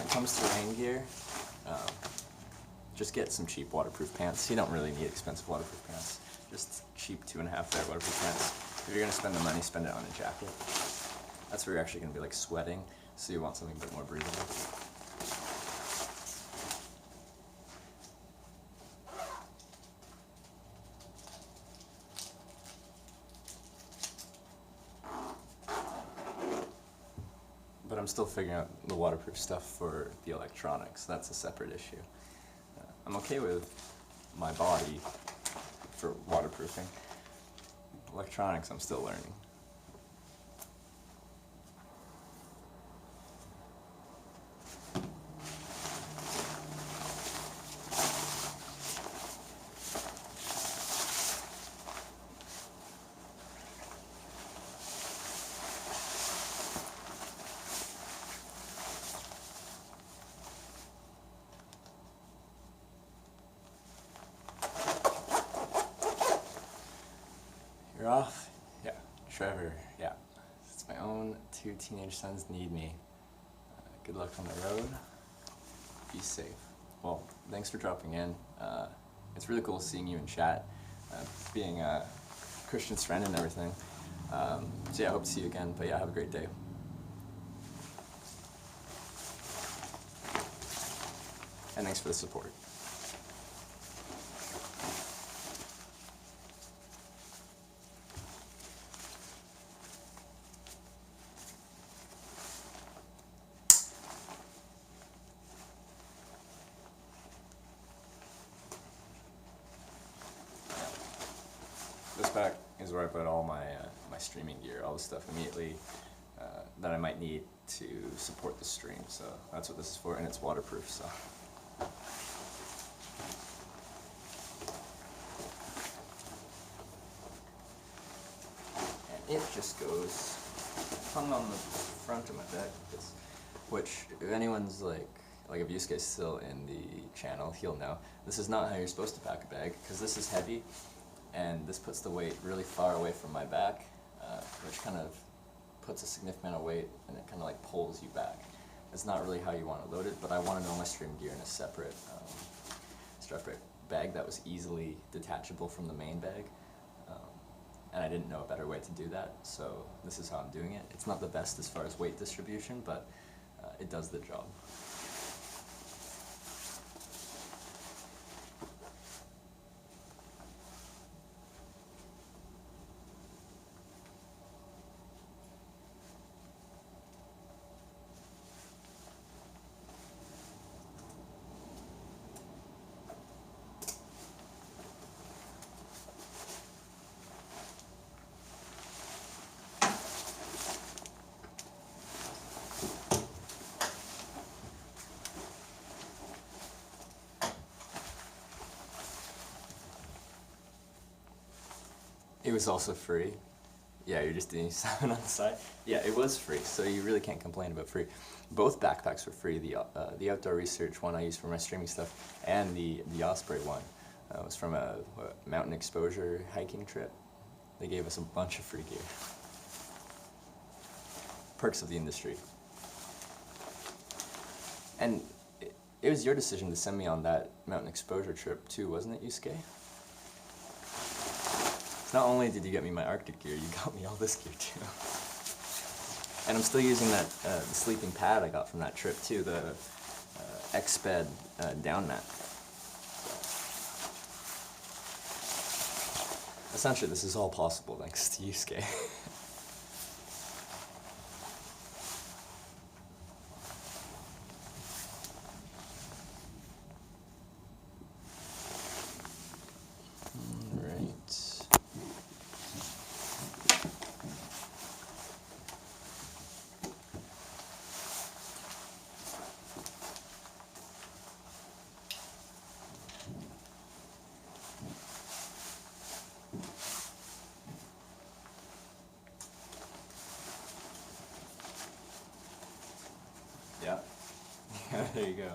when it comes to rain gear, just get some cheap waterproof pants. You don't really need expensive waterproof pants. Just cheap 2.5 layer waterproof pants. If you're gonna spend the money, spend it on a jacket. That's where you're actually gonna be like sweating, so you want something a bit more breathable. But I'm still figuring out the waterproof stuff for the electronics. That's a separate issue. I'm okay with my body for waterproofing. Electronics, I'm still learning. You're off? Yeah. Trevor, yeah. It's my own 2 teenage sons need me. Good luck on the road. Be safe. Well, thanks for dropping in. It's really cool seeing you in chat, being a Christian's friend and everything. So yeah, I hope to see you again, but yeah, have a great day. And thanks for the support. This back is where I put all my my streaming gear, all the stuff immediately that I might need to support the stream. So that's what this is for, and it's waterproof. So. And it just goes hung on the front of my bag, which if anyone's like if Yusuke's still in the channel, he'll know. This is not how you're supposed to pack a bag, because this is heavy. And this puts the weight really far away from my back, which kind of puts a significant amount of weight, and it kind of like pulls you back. It's not really how you want to load it, but I wanted all my stream gear in a separate bag that was easily detachable from the main bag, and I didn't know a better way to do that, so this is how I'm doing it. It's not the best as far as weight distribution, but it does the job. It was also free. Yeah, you're just doing something on the side. Yeah, it was free, so you really can't complain about free. Both backpacks were free. The Outdoor Research one I used for my streaming stuff, and the Osprey one was from a mountain exposure hiking trip. They gave us a bunch of free gear. Perks of the industry. And it was your decision to send me on that mountain exposure trip too, wasn't it, Yusuke? Not only did you get me my Arctic gear, you got me all this gear too. And I'm still using that the sleeping pad I got from that trip too, the X-Sped down mat. Essentially, this is all possible thanks to Yusuke. Yeah. There you go.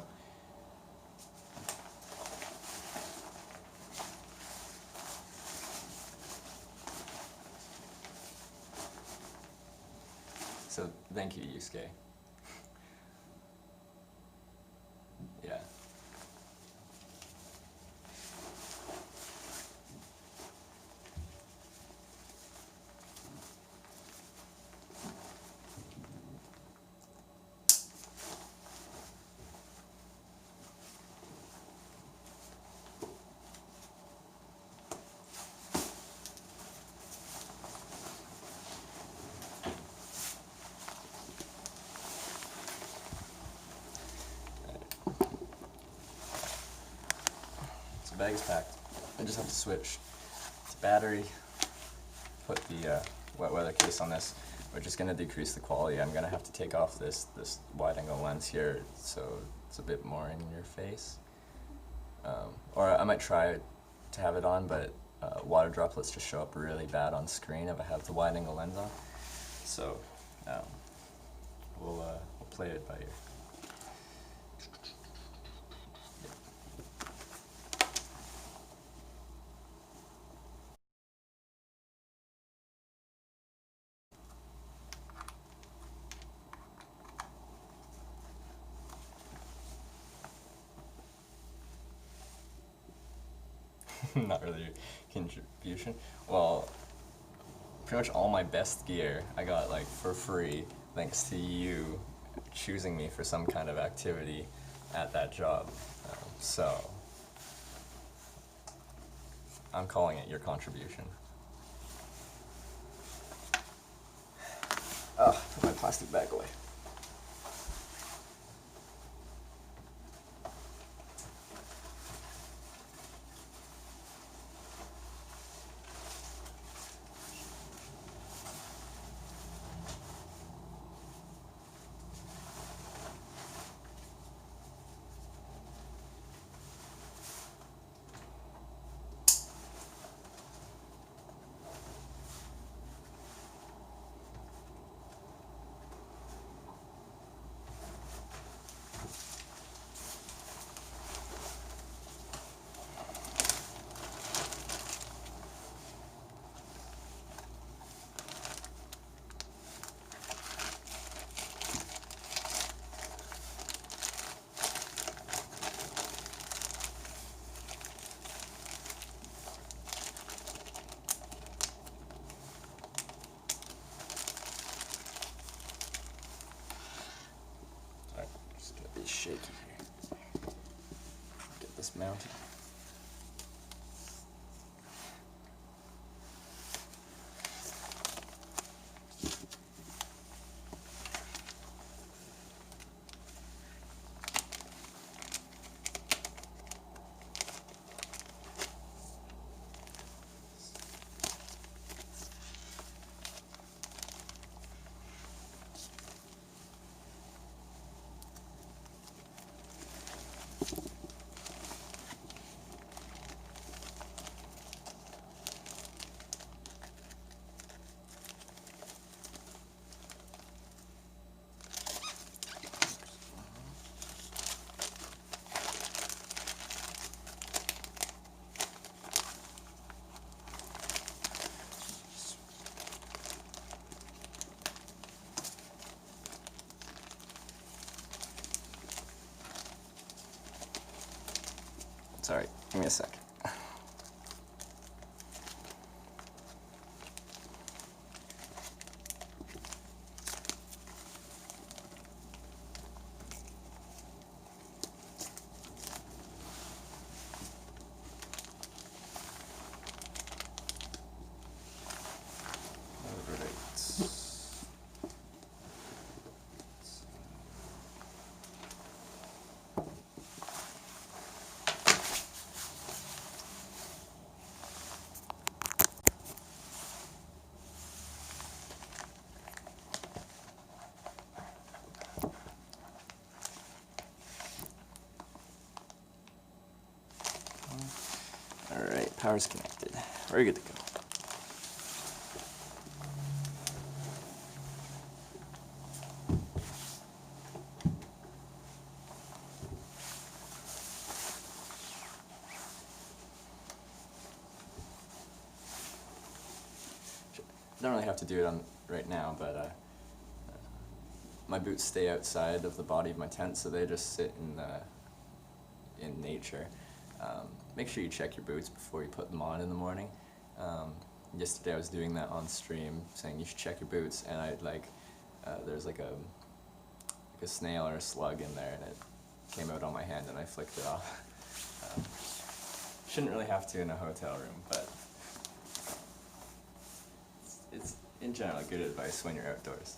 So, thank you, Yusuke. the bag is packed. I just have to switch to battery, put the wet weather case on this, which is going to decrease the quality. I'm going to have to take off this wide angle lens here so it's a bit more in your face. Or I might try to have it on, but water droplets just show up really bad on screen if I have the wide angle lens on. So we'll play it by ear. Not really a contribution. Well, pretty much all my best gear I got like for free thanks to you choosing me for some kind of activity at that job. So I'm calling it your contribution. Put my plastic bag away. Shaky here. Get this mounted. Sorry, give me a sec. Alright, power's connected. We're good to go. Don't really have to do it on right now, but my boots stay outside of the body of my tent, so they just sit in nature. Make sure you check your boots before you put them on in the morning. Yesterday I was doing that on stream, saying you should check your boots, and there's like a snail or a slug in there, and it came out on my hand, and I flicked it off. Shouldn't really have to in a hotel room, but it's in general good advice when you're outdoors.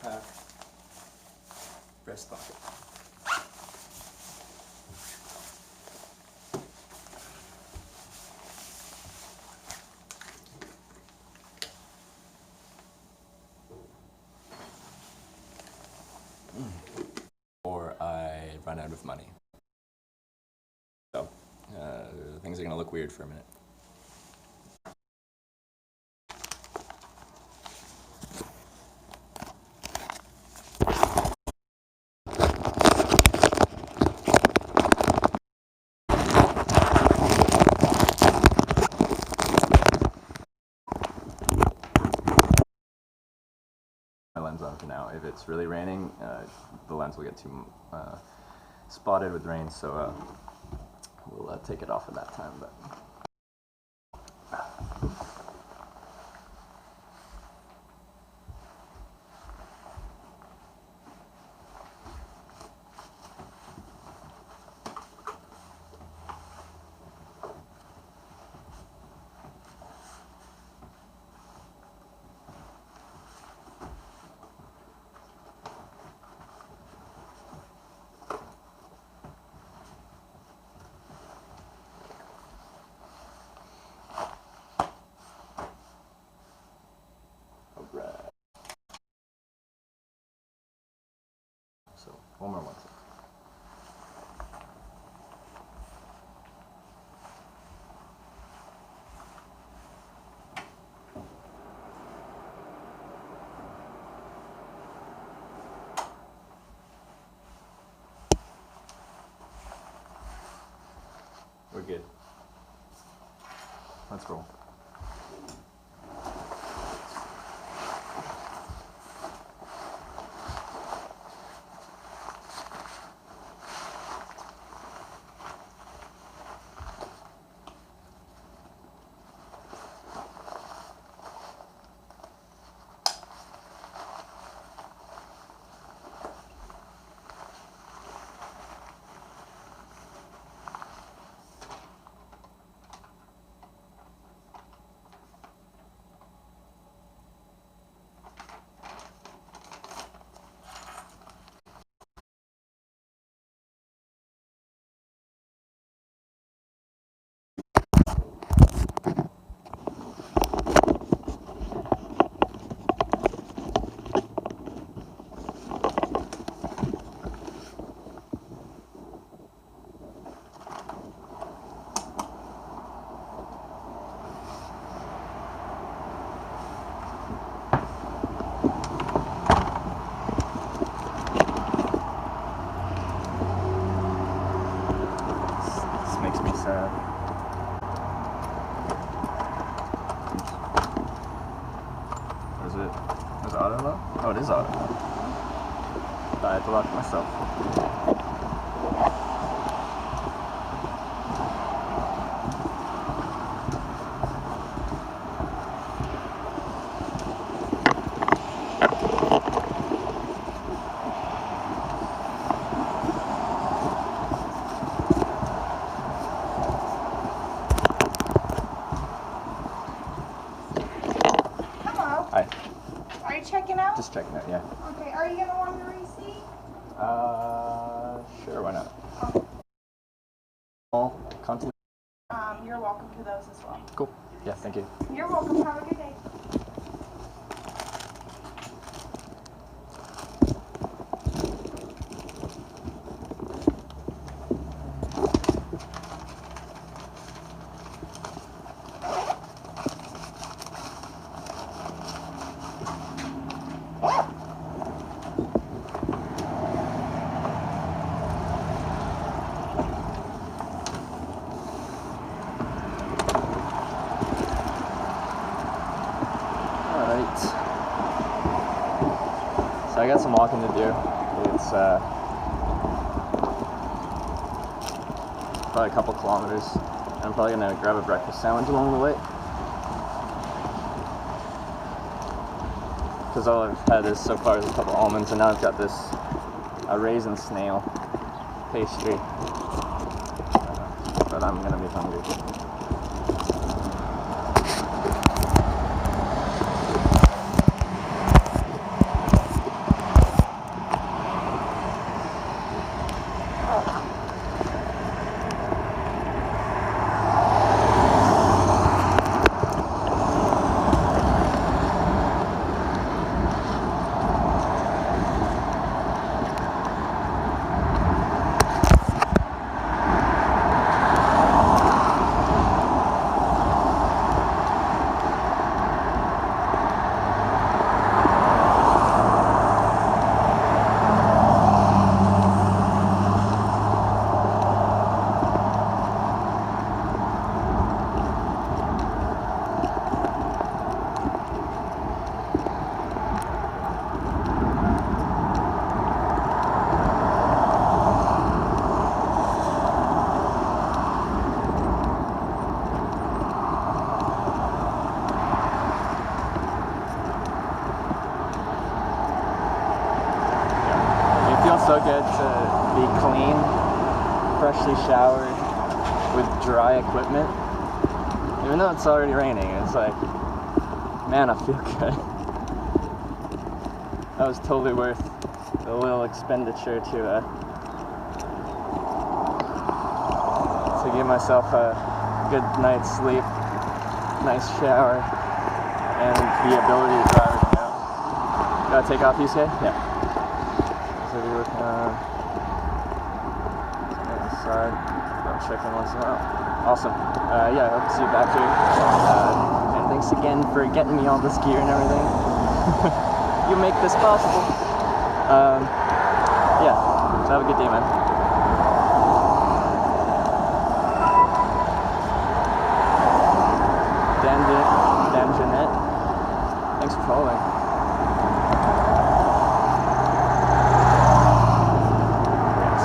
pack, breast pocket. Or I run out of money. So, things are gonna look weird for a minute. My lens on for now. If it's really raining, the lens will get too spotted with rain, so we'll take it off at that time. But so one more lens. We're good. Let's roll. Makes me sad. What is it? Is it auto low? Oh, it is auto low. I had to lock it myself. Hi. Are you checking out? Just checking out, yeah. Okay, are you gonna want your receipt? Sure, why not? Okay. All continent. You're welcome to those as well. Cool. Yeah, thank you. You're welcome. Have a good day. So I got some walking to do. It's probably a couple kilometers. I'm probably gonna grab a breakfast sandwich along the way. Because all I've had is so far is a couple almonds, and now I've got this raisin snail pastry. But I'm gonna be hungry. so good to be clean, freshly showered, with dry equipment. Even though it's already raining, it's like, man, I feel good. That was totally worth the little expenditure to give myself a good night's sleep, nice shower, and the ability to dry everything out. Gotta take off these, yeah. So we're working on the side. I'll check in once in a while. Awesome. Yeah, I hope to see you back here. And thanks again for getting me all this gear and everything. You make this possible. Yeah, so have a good day, man. Dan Jeanette, thanks for following.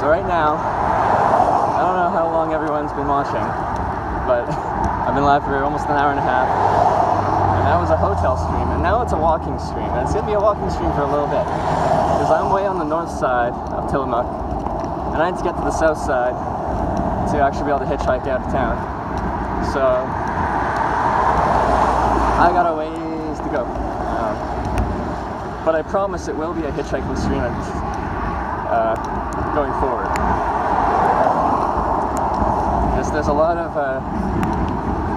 So right now, I don't know how long everyone's been watching, but I've been live for almost an hour and a half, and that was a hotel stream, and now it's a walking stream, and it's going to be a walking stream for a little bit, because I'm way on the north side of Tillamook, and I need to get to the south side to actually be able to hitchhike out of town. So I got a ways to go, but I promise it will be a hitchhiking stream going forward. Yes, there's a lot of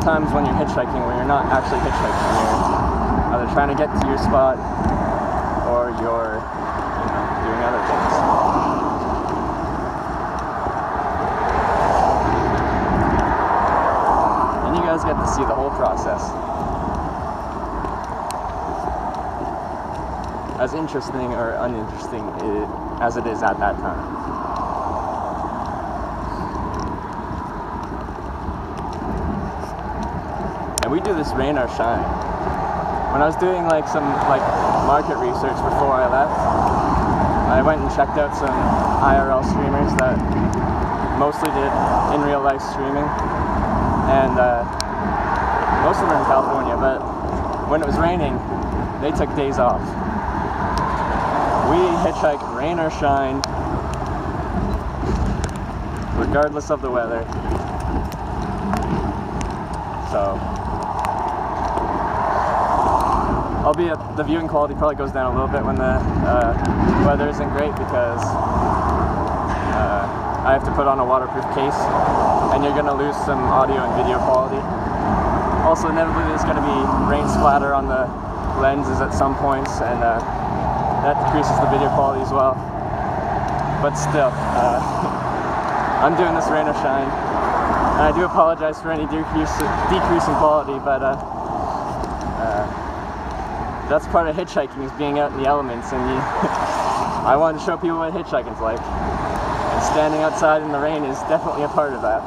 times when you're hitchhiking where you're not actually hitchhiking. You're either trying to get to your spot or you're doing other things. And you guys get to see the whole process. As interesting or uninteresting as it is at that time. And we do this rain or shine. When I was doing some market research before I left, I went and checked out some IRL streamers that mostly did in real life streaming, and most of them are in California, but when it was raining, they took days off. We hitchhike rain or shine, regardless of the weather. So, albeit the viewing quality probably goes down a little bit when the weather isn't great, because I have to put on a waterproof case, and you're going to lose some audio and video quality. Also, inevitably there's going to be rain splatter on the lenses at some points, and that decreases the video quality as well. But still, I'm doing this rain or shine, and I do apologize for any decrease in quality, but that's part of hitchhiking, is being out in the elements, and I wanted to show people what hitchhiking's like, and standing outside in the rain is definitely a part of that.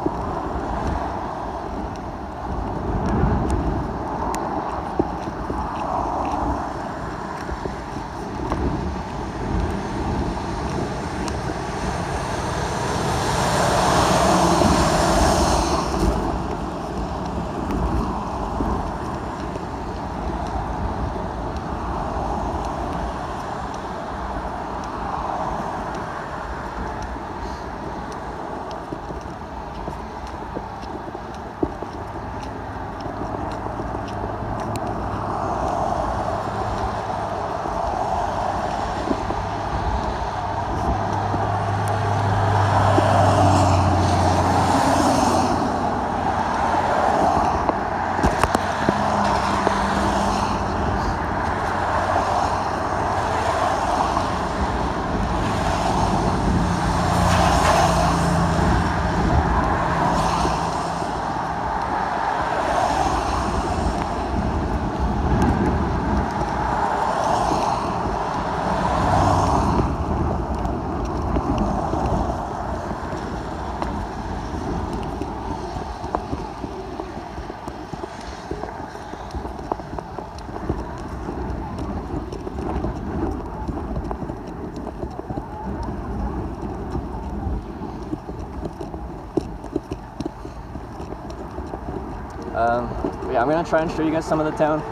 Yeah, I'm gonna try and show you guys some of the town.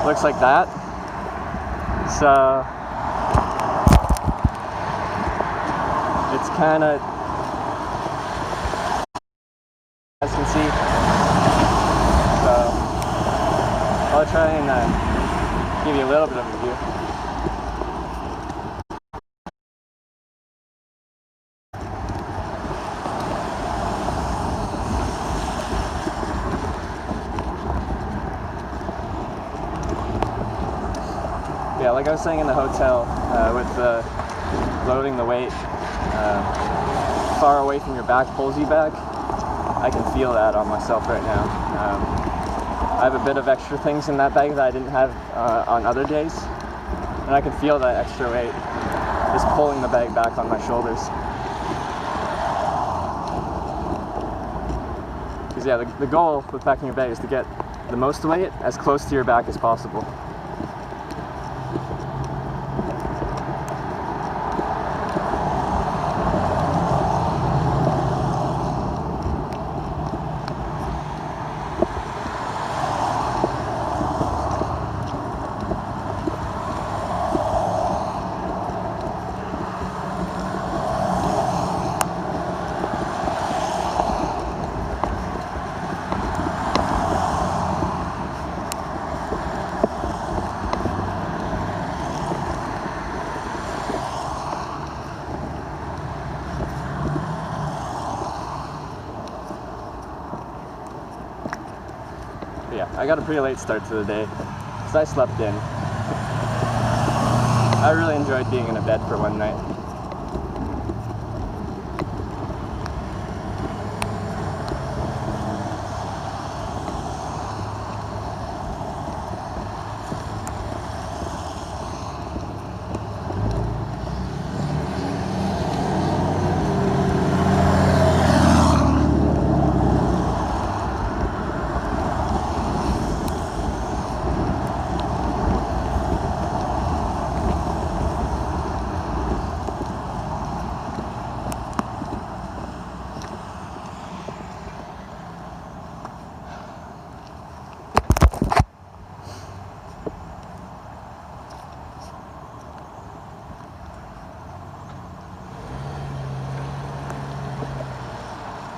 Looks like that. So it's kind of, as you can see. So I'll try and give you a little bit of a view. Yeah, like I was saying in the hotel, with loading the weight far away from your back pulls you back. I can feel that on myself right now. I have a bit of extra things in that bag that I didn't have on other days, and I can feel that extra weight just pulling the bag back on my shoulders. Because yeah, the goal with packing your bag is to get the most weight as close to your back as possible. Yeah, I got a pretty late start to the day because I slept in. I really enjoyed being in a bed for one night.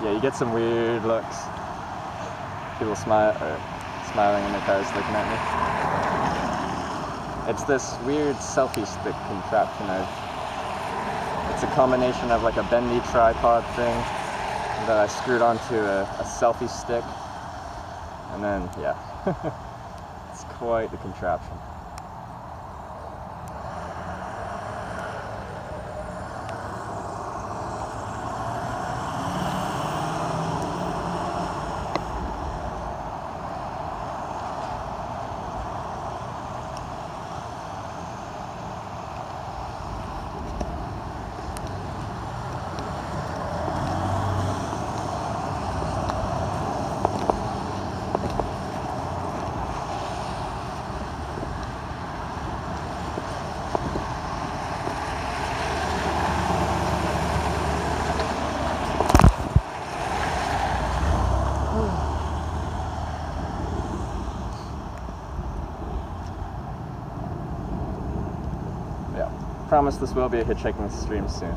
Yeah, you get some weird looks. People smiling in their cars looking at me. It's this weird selfie stick contraption. It's a combination of like a bendy tripod thing that I screwed onto a selfie stick. And then, yeah, it's quite the contraption. Promise this will be a hitchhiking stream soon.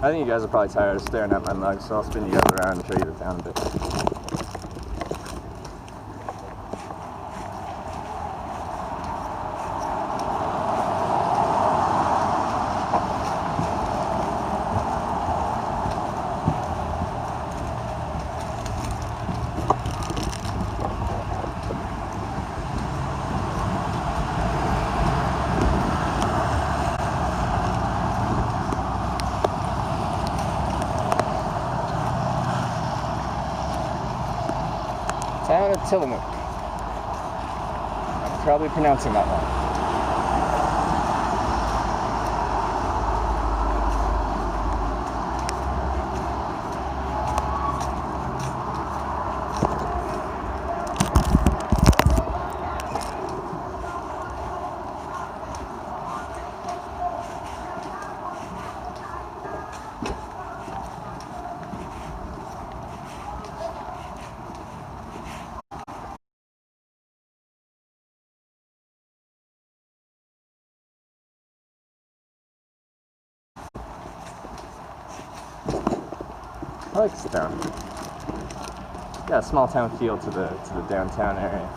I think you guys are probably tired of staring at my mug, so I'll spin you guys around and show you the town a bit. Tillamook. I'm probably pronouncing that wrong. I like this town. Got a small town feel to the downtown area.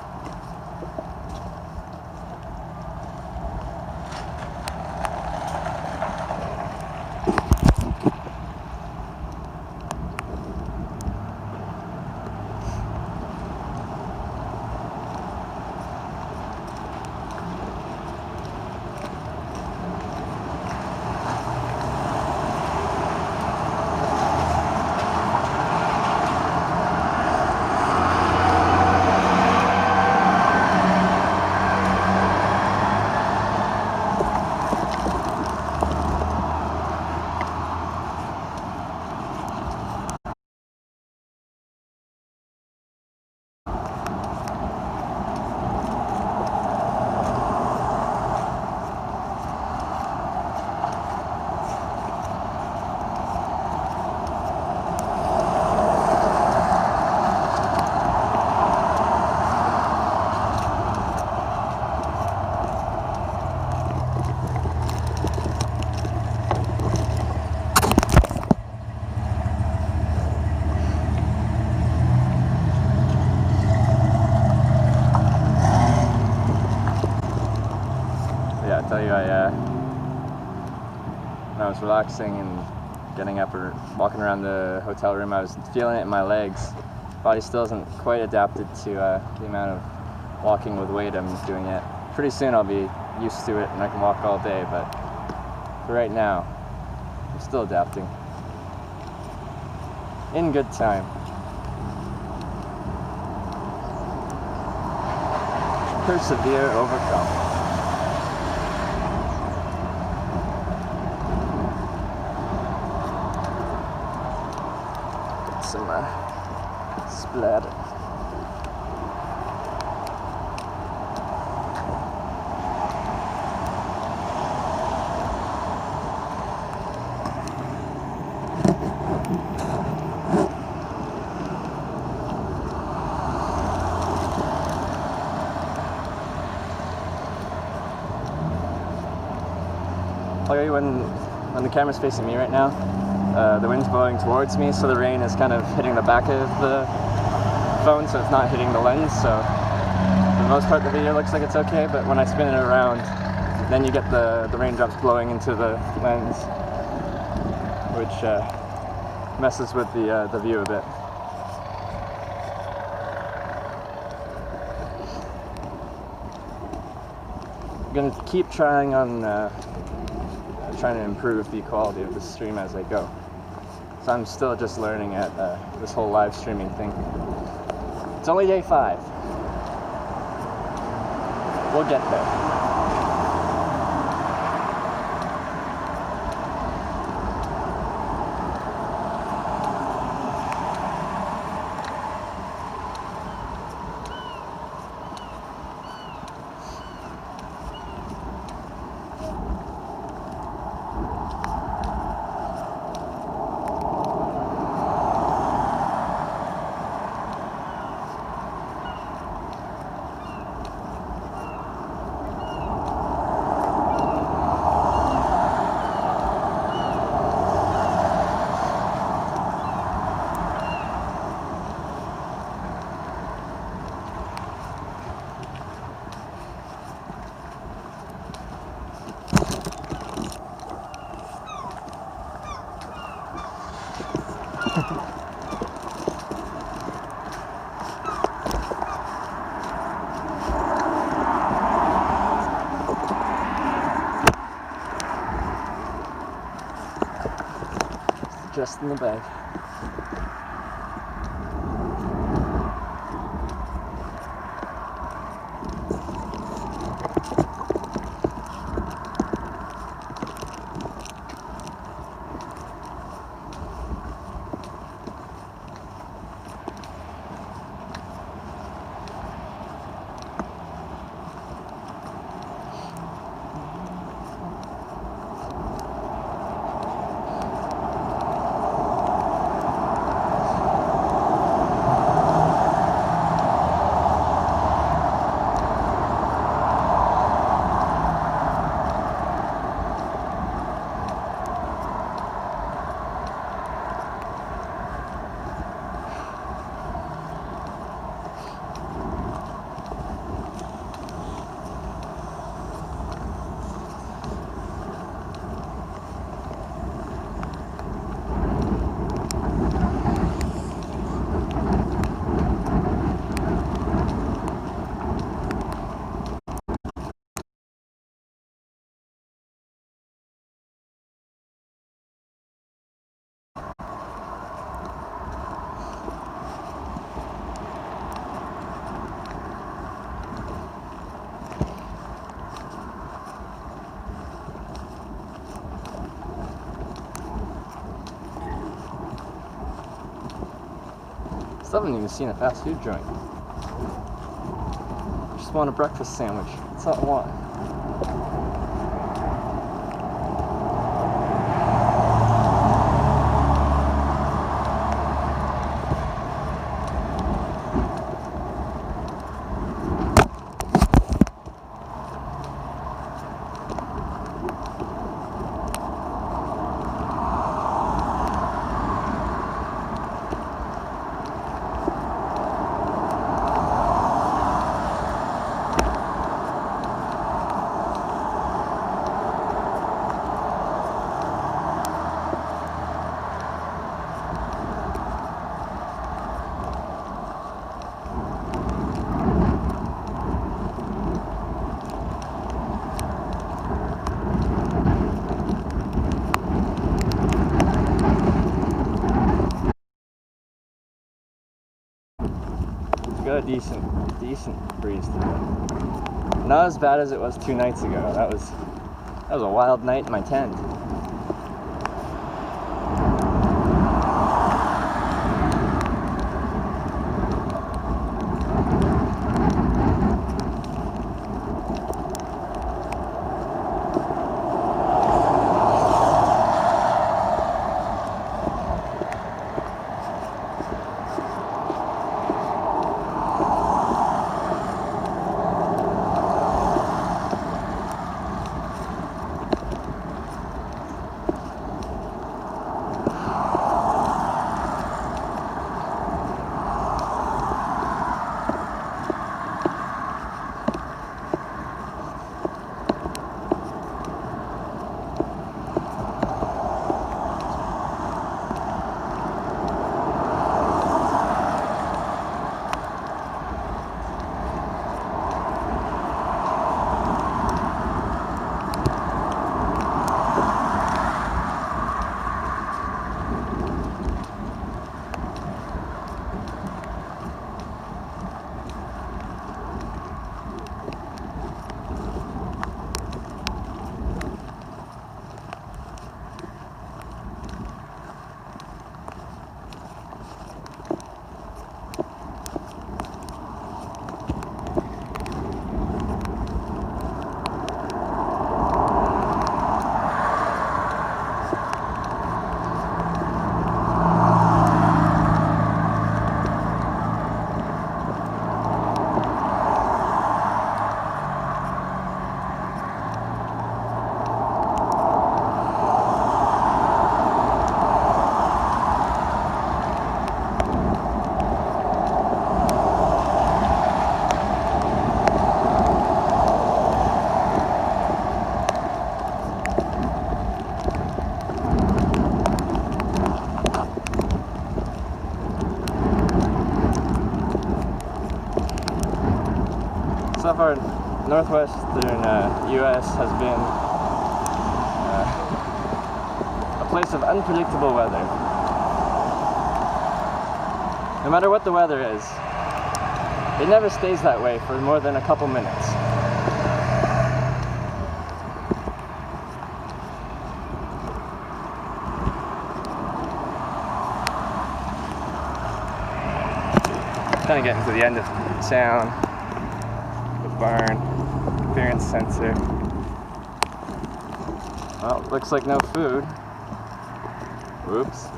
Yeah, I tell you, when I was relaxing and getting up or walking around the hotel room, I was feeling it in my legs. Body still isn't quite adapted to the amount of walking with weight I'm doing yet. Pretty soon I'll be used to it and I can walk all day, but for right now, I'm still adapting. In good time. Persevere, overcome. Some splatter. Okay, when the camera's facing me right now, the wind's blowing towards me, so the rain is kind of hitting the back of the phone, so it's not hitting the lens. So for the most part, the video looks like it's okay, but when I spin it around, then you get the raindrops blowing into the lens, which messes with the view a bit. I'm gonna keep trying to improve the quality of the stream as I go. So I'm still just learning at this whole live streaming thing. It's only day 5. We'll get there. Just in the bag. Still haven't even seen a fast food joint. Just want a breakfast sandwich. That's all I want. Got a decent breeze today. Not as bad as it was 2 nights ago. That was a wild night in my tent. So far, northwestern U.S. has been a place of unpredictable weather. No matter what the weather is, it never stays that way for more than a couple minutes. Kind of getting to the end of town. Barn, appearance sensor. Well, looks like no food. Whoops.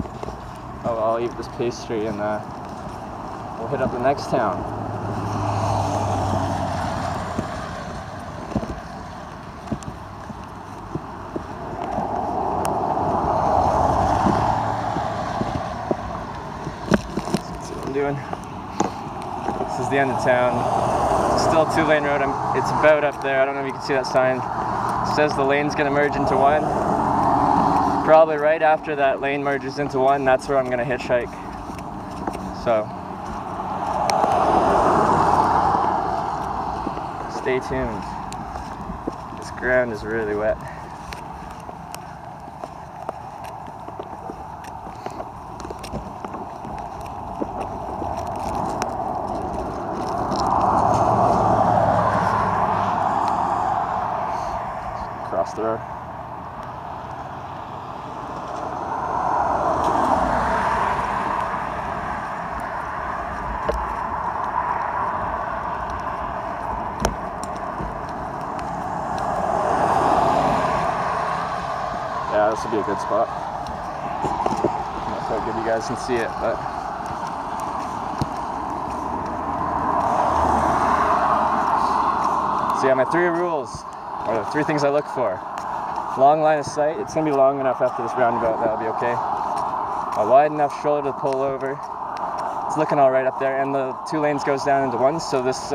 Oh, I'll eat this pastry and we'll hit up the next town. Let's see what I'm doing. This is the end of town. Still a 2-lane road. It's about up there. I don't know if you can see that sign. It says the lane's going to merge into one. Probably right after that lane merges into one, that's where I'm going to hitchhike. So, stay tuned. This ground is really wet. Across the road. Yeah, this would be a good spot. I'm not so good you guys can see it, but so yeah, my 3 rules, or the 3 things I look for. Long line of sight. It's gonna be long enough after this roundabout, that'll be okay. A wide enough shoulder to pull over. It's looking all right up there, and the 2 lanes goes down into 1, so this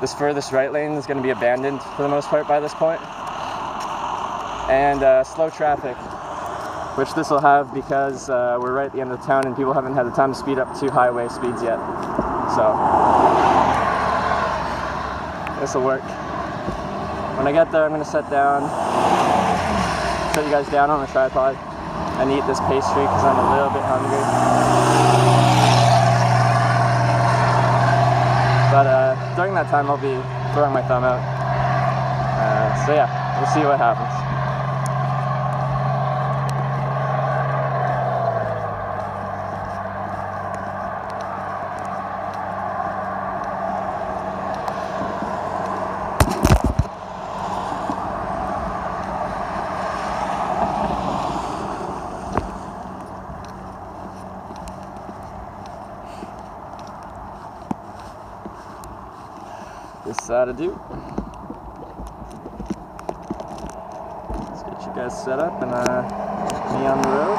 this furthest right lane is going to be abandoned for the most part by this point. And slow traffic, which this will have because we're right at the end of town and people haven't had the time to speed up to highway speeds yet. So this will work. When I get there, I'm going to set you guys down on the tripod and eat this pastry because I'm a little bit hungry. But during that time, I'll be throwing my thumb out. So yeah, we'll see what happens. This ought to do. Let's get you guys set up and me on the road.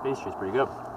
Pastry's pretty good.